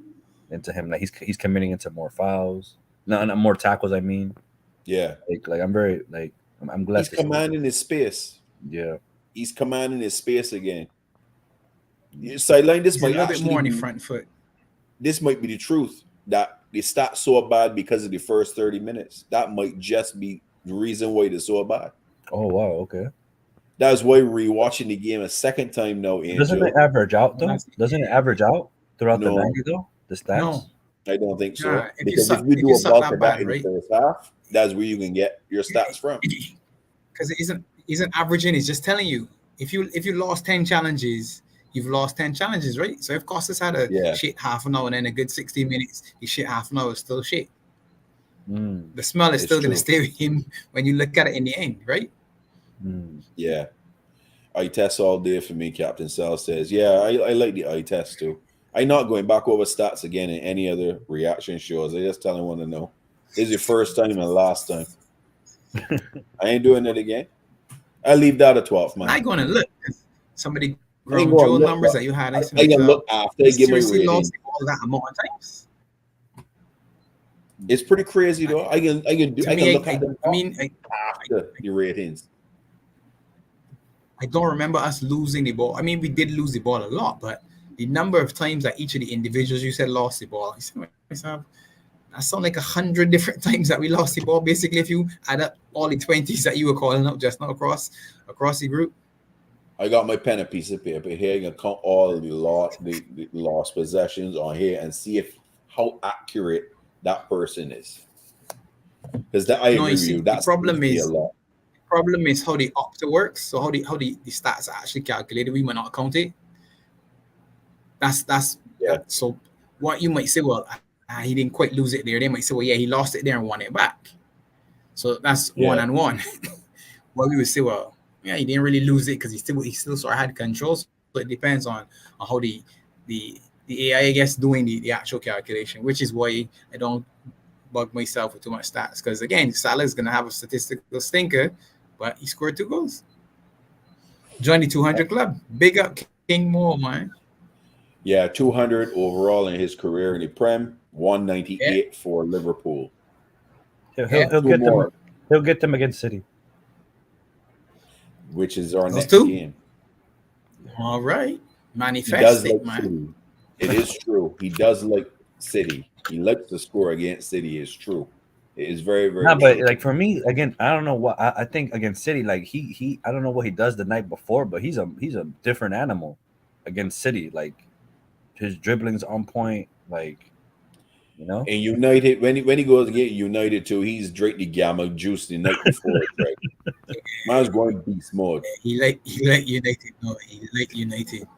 S2: into him. Like he's committing into more fouls, no, more tackles. I mean,
S1: Yeah.
S2: like I'm very like I'm glad
S1: He's commanding his space.
S2: Yeah,
S1: He's commanding his space again. Sideline, this
S3: He's a
S1: might
S3: little bit
S1: actually
S3: more on the
S1: be,
S3: front foot.
S1: this might be the truth, that they start so bad because of the first 30 minutes. That might just be the reason why they're so bad.
S2: Oh wow, okay.
S1: That's why rewatching the game a second time now, Angel.
S2: Doesn't it average out though? Doesn't it average out throughout the
S1: No.
S2: 90 though? The stats?
S3: No.
S1: I don't think so.
S3: Nah,
S1: Because
S3: if
S1: if you do
S3: you
S1: a
S3: suck
S1: bulk
S3: that
S1: of that
S3: bad,
S1: in
S3: right?
S1: the first half, that's where you can get your stats from.
S3: Because it isn't averaging. It's just telling you if you lost 10 challenges, you've lost 10 challenges, right? So if Costas had a shit half an hour and then a good 60 minutes, his shit half an hour is still shit. The smell is
S1: It's
S3: still going to
S1: true.
S3: stay with him when you look at it in the end, right?
S1: Yeah. Eye test all day for me, Captain Sal says. Yeah, I like the eye test too. I'm not going back over stats again in any other reaction shows. I just tell anyone to know. This is your first time and last time. I ain't doing it again. I leave that at 12th, man.
S3: I gonna look. Some of the
S1: I ain't
S3: ground
S1: gonna
S3: drill
S1: look,
S3: numbers
S1: bro.
S3: that you had.
S1: I can look after I give my
S3: seriously
S1: rating.
S3: lost the ball that amount of times.
S1: It's pretty crazy though. I can look at them after the ratings.
S3: I don't remember us losing the ball. I mean, we did lose the ball a lot, but the number of times that each of the individuals you said lost the ball, I said to myself, that sound like 100 different times that we lost the ball. Basically, if you add up all the 20s that you were calling up just now across the group.
S1: I got my pen and piece of paper here. I can count all the lost possessions on here and see how accurate that person is. Because I agree with you. That's
S3: the problem
S1: a lot.
S3: Problem is how the Opta works. So how the stats are actually calculated, we might not count it. That's
S1: yeah.
S3: So what you might say, well, he didn't quite lose it there. They might say, well, yeah, he lost it there and won it back. So that's 1-1. Well, we would say, well, yeah, he didn't really lose it because he still sort of had control. So it depends on how the AI, I guess, doing the actual calculation, which is why I don't bug myself with too much stats. Because again, Salah is gonna have a statistical stinker, but he scored 2 goals. Join the 200 club. Big up King Mo, man.
S1: Yeah, 200 overall in his career in the Prem, 198 for Liverpool.
S2: He'll get them against City,
S1: which is our next
S3: 2?
S1: game.
S3: All right, manifest it, man.
S1: City. It is true. He does like City. He likes to score against City. It's true. It is very, very.
S2: No, but like for me, again, I don't know what I think against City. Like he, I don't know what he does the night before, but he's a different animal against City. Like his dribbling's on point. Like, you know.
S1: And United, when he goes to get United too, he's drank the gamma juice the night before. Right? Mine's going beast mode.
S3: He like United. No, he like United.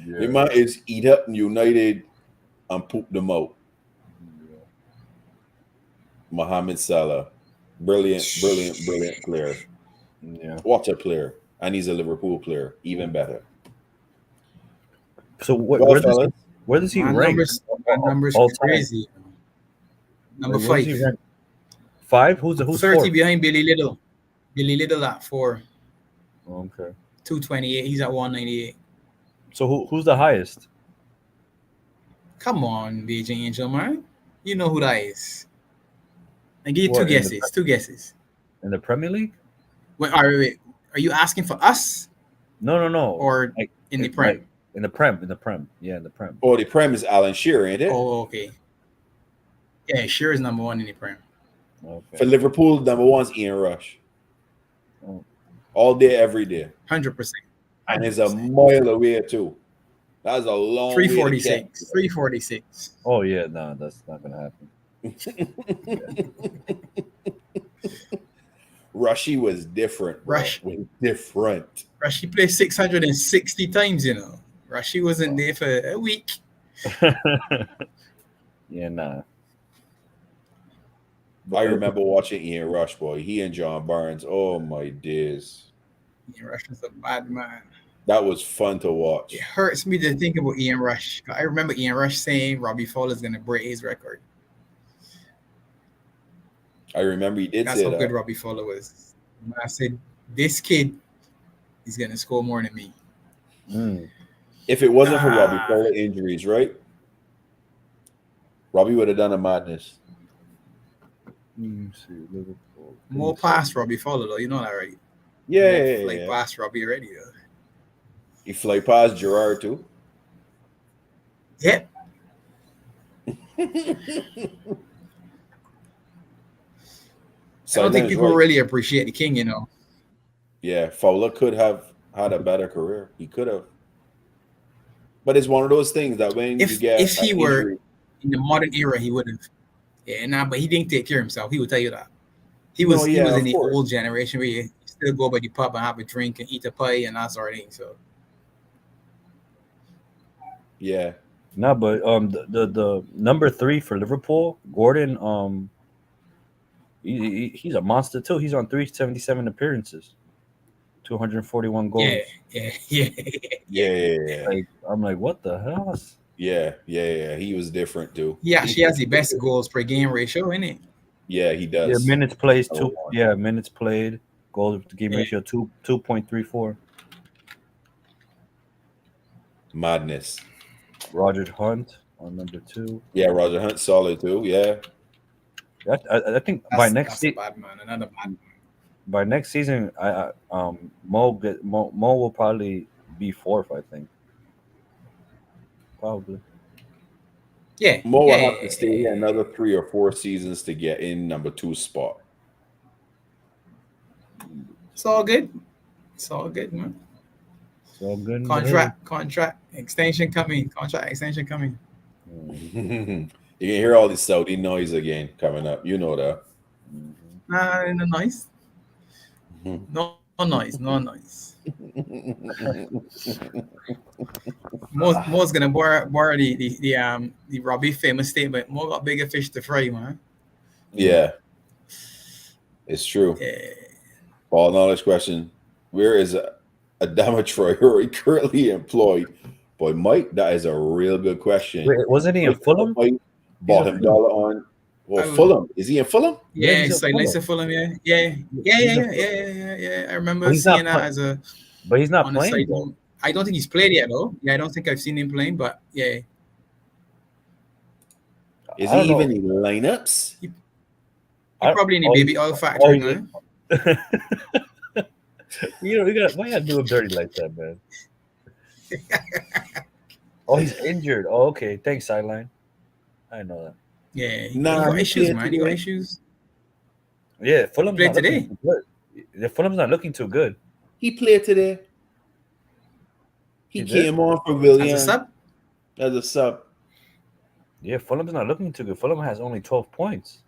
S1: He might is eat up United and poop them out. Mohamed Salah, brilliant player.
S2: Yeah,
S1: what a player, and he's a Liverpool player, even better.
S2: So where does he rank?
S3: Numbers crazy. Number 5.
S2: 5? Who's
S3: 30
S2: fourth?
S3: behind Billy Little. Billy Little at 4.
S2: Okay.
S3: 228. He's at 198.
S2: So who's the highest?
S3: Come on, DJ Angel, man. You know who that is. I give you 2 guesses. 2 guesses.
S2: In the Premier League?
S3: Wait, are you asking for us?
S2: No.
S3: Or like, in the Prem?
S2: Right. In the Prem. Yeah, in the Prem.
S1: Oh, the Prem is Alan Shearer, ain't it?
S3: Oh, okay. Yeah, Shearer is number 1 in the Prem.
S1: Okay. For Liverpool, number 1's Ian Rush. Oh. All day, every day.
S3: 100%.
S1: And it's a mile away too. That's a long
S3: 346. 346.
S2: Oh yeah, no, that's not gonna happen.
S1: Rushy was different. Rushy played
S3: 660 times, you know. Rushy wasn't there for a week.
S2: Yeah, nah.
S1: I remember watching Ian Rush, boy. He and John Barnes. Oh my days.
S3: Ian Rush was a bad man.
S1: That was fun to watch.
S3: It hurts me to think about Ian Rush. I remember Ian Rush saying Robbie Fowler's going to break his record.
S1: I remember he did.
S3: That's
S1: say
S3: how
S1: that.
S3: good Robbie Fowler was. I said, this kid is going to score more than me.
S1: If it wasn't for Robbie Fowler injuries, right? Robbie would have done a madness.
S3: More past Robbie Fowler, though. You know that, right?
S1: Yeah.
S3: Past Robbie already, though.
S1: He fly past Gerard too.
S3: Yep. I don't think people really appreciate the king, you know.
S1: Yeah, Fowler could have had a better career. He could have. But it's one of those things that when you get
S3: if he were in the modern era, he would have. Yeah, but he didn't take care of himself. He would tell you that. He was in the old generation where you still go by the pub and have a drink and eat a pie and that sort of thing. So
S1: yeah.
S2: No, but the number 3 for Liverpool, Gordon, he's a monster too. He's on 377 appearances, 241 goals.
S1: Yeah.
S2: Like, I'm like, what the hell?
S1: Yeah. He was different too.
S3: Yeah, she has the best goals per game ratio, isn't it?
S1: Yeah, he does.
S2: Yeah, minutes played too. Yeah, minutes played. Goal to game ratio 2.34.
S1: Madness.
S2: Roger Hunt on number 2.
S1: Yeah, Roger Hunt solid too. Yeah.
S2: I think
S3: That's a bad man. Another bad man.
S2: by next season, Mo will probably be 4th. I think probably.
S3: Yeah.
S1: Mo will
S3: yeah,
S1: have to stay here another 3 or 4 seasons to get in number 2 spot.
S3: It's all good. It's all good, man.
S2: So good.
S3: Contract extension coming. Contract extension coming.
S1: You can hear all the Saudi noise again coming up. You know that.
S3: No noise. No noise. No noise. Mo's gonna borrow the Robbie famous statement. Mo got bigger fish to fry, man.
S1: Yeah. It's true.
S3: Yeah.
S1: All knowledge question. Where is Adama Traore currently employed? Boy, Mike, that is a real good question.
S2: Wait, wasn't he in Fulham?
S1: Mike bought him dollar on. Well, Fulham. Is he in Fulham?
S3: Yeah,
S2: he's
S3: it's
S2: at
S3: like Fulham. Yeah. I remember
S2: But he's
S3: seeing
S2: not
S3: that as a.
S2: But he's not
S3: on the
S2: playing.
S3: side.
S2: Though.
S3: I don't think he's played yet, though. Yeah, I don't think I've seen him playing, but yeah.
S1: Is
S2: I
S1: he
S2: don't
S1: even in lineups?
S3: He probably in the baby oil factory, man.
S2: Why you gotta do him dirty like that, man? Oh, he's injured. Oh, okay. Thanks, sideline. I didn't know that.
S3: Yeah, he
S1: Nah,
S3: got
S1: he
S3: issues,
S1: played
S3: man. He got
S1: today.
S3: issues.
S2: Yeah, Fulham's
S3: Played
S2: not looking
S3: today.
S2: too good. The Fulham's not looking too good.
S1: He played today. He
S2: He
S1: came
S2: did?
S1: on for William
S3: As a sub?
S1: as a sub.
S2: Yeah, Fulham's not looking too good. Fulham has only 12 points.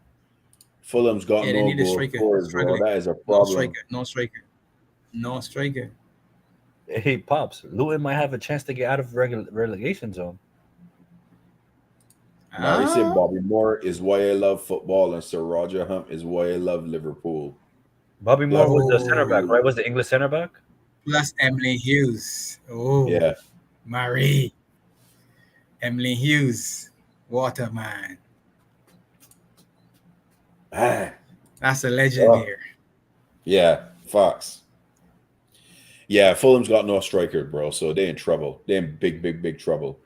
S1: Fulham's got
S3: Yeah, they
S1: no
S3: need a
S1: goal
S3: striker.
S1: scorers, bro.
S3: Struggling.
S1: That is a
S3: No
S1: problem.
S3: No striker.
S2: Hey, Pops, Luton might have a chance to get out of relegation zone.
S1: Mary said Bobby Moore is why I love football, and Sir Roger Hunt is why I love Liverpool.
S2: Bobby Moore was the
S3: Oh.
S2: center back, right? Was the English center back?
S3: Plus Emily Hughes. Oh,
S1: Yeah.
S3: Marie. Emily Hughes. Waterman.
S1: Ah,
S3: That's a legend
S1: Oh.
S3: here.
S1: yeah, Fox. Yeah, Fulham's got no striker, bro. So they're in trouble. They're in big trouble.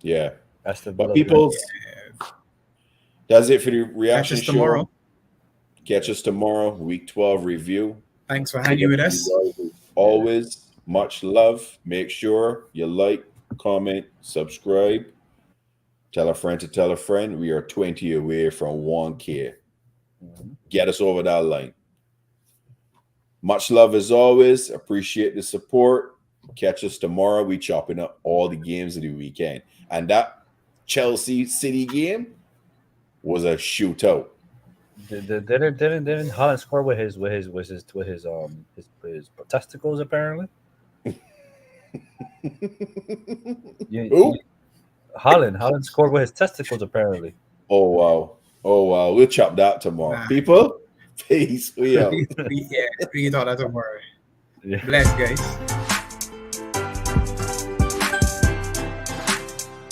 S1: Yeah.
S2: That's the
S1: But people, that's it for the reaction
S3: Catch us
S1: show.
S3: tomorrow.
S1: Catch us tomorrow, week 12 review.
S3: Thanks for hanging with us.
S1: Always much love. Make sure you like, comment, subscribe. Tell a friend to tell a friend. We are 20 away from 1K. Get us over that line. Much love as always. Appreciate the support. Catch us tomorrow. We chopping up all the games of the weekend. And that Chelsea City game was a shootout.
S2: Didn't Haaland score with his testicles apparently?
S1: Who?
S2: Haaland scored with his testicles apparently.
S1: Oh wow. We'll chop that tomorrow.
S3: Nah.
S1: People, peace. We out.
S3: We can talk that tomorrow.
S2: Yeah.
S3: Bless, guys.